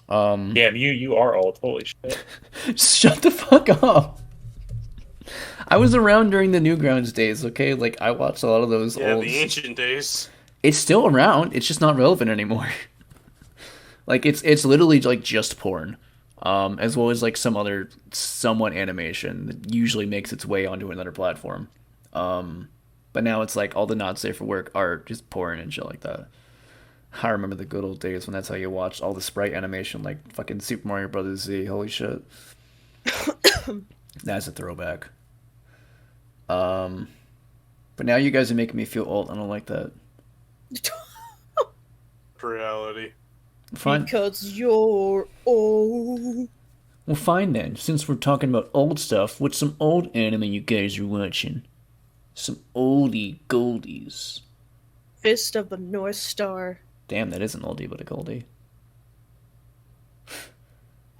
Damn, you are old. Holy shit. Shut the fuck up. I was around during the Newgrounds days, okay? Like, I watched a lot of those old... the ancient days. It's still around. It's just not relevant anymore. Like, it's literally, like, just porn. As well as, like, some other somewhat animation that usually makes its way onto another platform. But now it's, like, all the not safe for work art, just porn and shit like that. I remember the good old days when that's how you watched all the sprite animation, like fucking Super Mario Brothers Z. Holy shit. That's a throwback. But now you guys are making me feel old. I don't like that. Reality. Fine. Because you're old. Well, fine then. Since we're talking about old stuff, what's some old anime you guys are watching? Some oldie goldies. Fist of the North Star. Damn, that is an oldie but a goldie.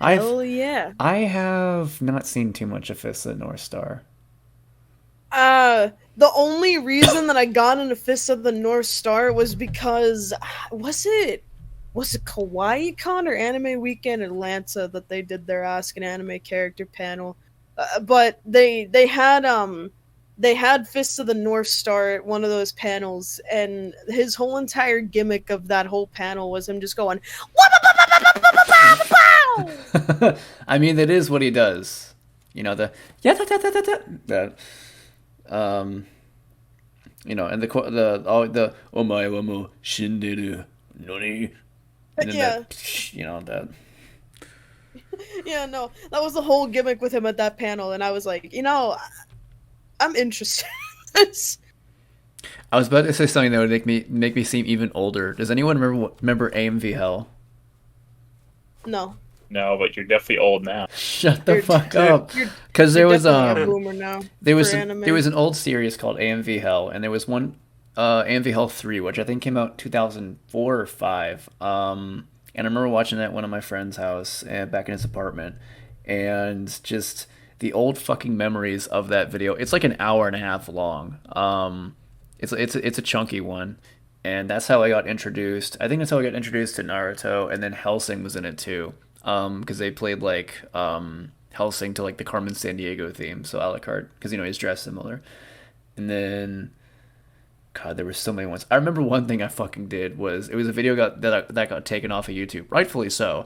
Hell yeah. I have not seen too much of Fist of the North Star. The only reason that I got into Fist of the North Star was because was it Kawaii Con or Anime Weekend Atlanta that they did their Ask an Anime Character panel, but they had Fists of the North Star at one of those panels, and his whole entire gimmick of that whole panel was him just going, I mean, that is what he does. You know, that, and the omae wa mo shinderu noni, and then yeah. that. Yeah, no, that was the whole gimmick with him at that panel, and I was like, I'm interested in this. I was about to say something that would make me seem even older. Does anyone remember AMV Hell? No. No, but you're definitely old now. Shut the fuck up. Because there was a boomer now there was an old series called AMV Hell, and there was one AMV Hell 3, which I think came out 2004 or 5. And I remember watching that at one of my friend's house back in his apartment, and just the old fucking memories of that video. It's like an hour and a half long. It's a chunky one, and that's how I got introduced. I think that's how I got introduced to Naruto, and then Hellsing was in it too, because they played like Hellsing to like the Carmen Sandiego theme, so Alucard, because he's dressed similar. And then, God, there were so many ones. I remember one thing I fucking did was it was a video that got taken off of YouTube, rightfully so.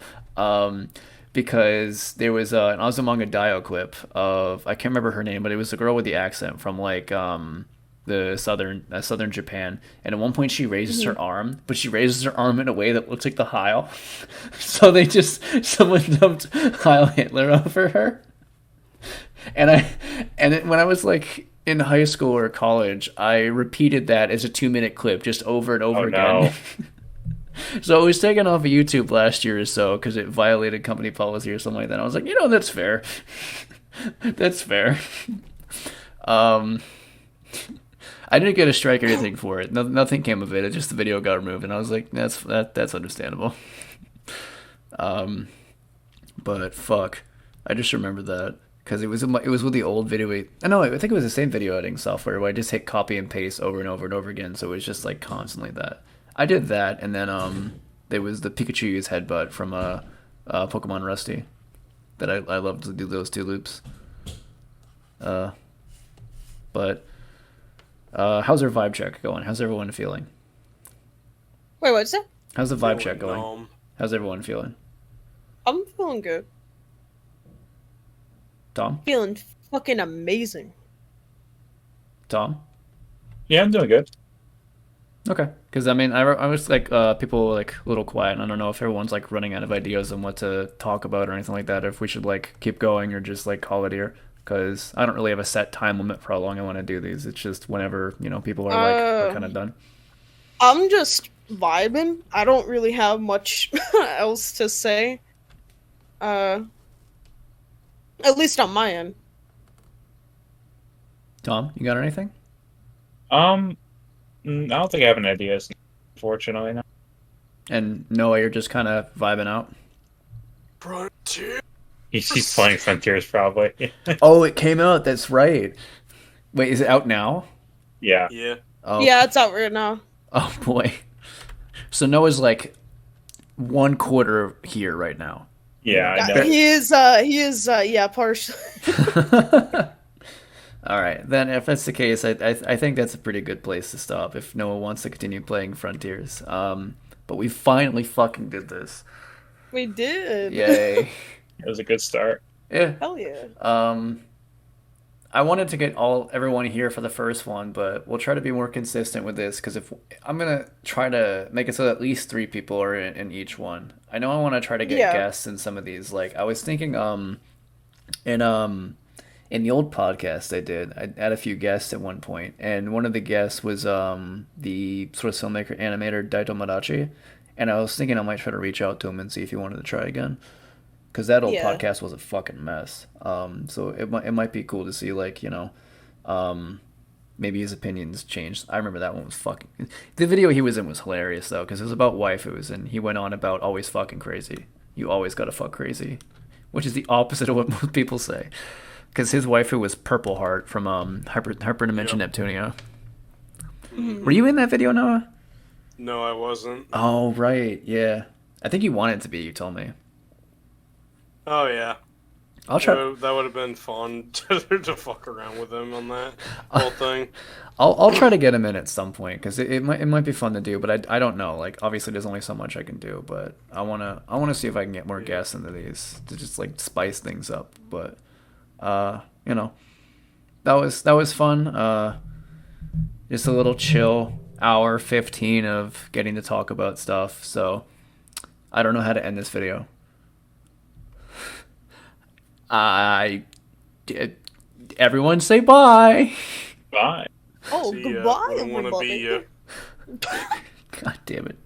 Because there was an Azumanga Daioh clip of, I can't remember her name, but it was the girl with the accent from like the southern Japan, and at one point she raises her arm, but she raises her arm in a way that looks like the Heil. So someone dumped Heil Hitler over her. And when I was like in high school or college, I repeated that as a 2-minute clip just over and over again. So it was taken off of YouTube last year or so because it violated company policy or something like that. I was like, that's fair. That's fair. I didn't get a strike or anything for it. Nothing came of it. It just the video got removed, and I was like, that's understandable. But fuck, I just remember that because it was with the old video. I know. I think it was the same video editing software where I just hit copy and paste over and over and over again. So it was just like constantly that. I did that, and then there was the Pikachu use headbutt from Pokemon Rusty that I love to do those two loops. But how's our vibe check going? How's everyone feeling? Wait, what's that? How's the vibe check going? How's everyone feeling? I'm feeling good. Tom? Feeling fucking amazing. Tom? Yeah, I'm doing good. Okay, because I mean, I was like, people were like a little quiet, and I don't know if everyone's like running out of ideas on what to talk about or anything like that, or if we should like keep going or just like call it here. Because I don't really have a set time limit for how long I want to do these. It's just whenever people are like, we're kind of done. I'm just vibing. I don't really have much else to say. At least on my end. Tom, you got anything? I don't think I have any ideas, unfortunately. No. And Noah, you're just kind of vibing out. Frontier. He's playing Frontiers, probably. Oh, it came out. That's right. Wait, is it out now? Yeah. Yeah. Oh. Yeah, it's out right now. Oh boy. So Noah's like 1/4 here right now. Yeah, I know. He is, yeah, partially. All right, then if that's the case, I think that's a pretty good place to stop if Noah wants to continue playing Frontiers. But we finally fucking did this. We did. Yay. It was a good start. Yeah. Hell yeah. I wanted to get everyone here for the first one, but we'll try to be more consistent with this because if I'm gonna try to make it so that at least 3 people are in each one. I know I want to try to get guests in some of these. Like I was thinking, in the old podcast I did, I had a few guests at one point, and one of the guests was the sort of filmmaker animator Daito Madachi, and I was thinking I might try to reach out to him and see if he wanted to try again. Because that old podcast was a fucking mess. So it might be cool to see, like, maybe his opinions changed. I remember that one was fucking... The video he was in was hilarious, though, because it was about waifu, and he went on about always fucking crazy. You always gotta fuck crazy. Which is the opposite of what most people say. Because his waifu was Purple Heart from Hyperdimension Neptunia. Mm-hmm. Were you in that video, Noah? No, I wasn't. Oh, right, yeah. I think you wanted to be, you told me. Oh yeah, I'll try. That would have been fun to fuck around with him on that whole thing. I'll try to get him in at some point because it might be fun to do, but I don't know. Like obviously, there's only so much I can do, but I wanna see if I can get more guests into these to just like spice things up. But that was fun. Just a little chill hour 15 of getting to talk about stuff. So I don't know how to end this video. Everyone say bye. Bye. Oh, See, goodbye, wouldn't wanna everybody. be, God damn it.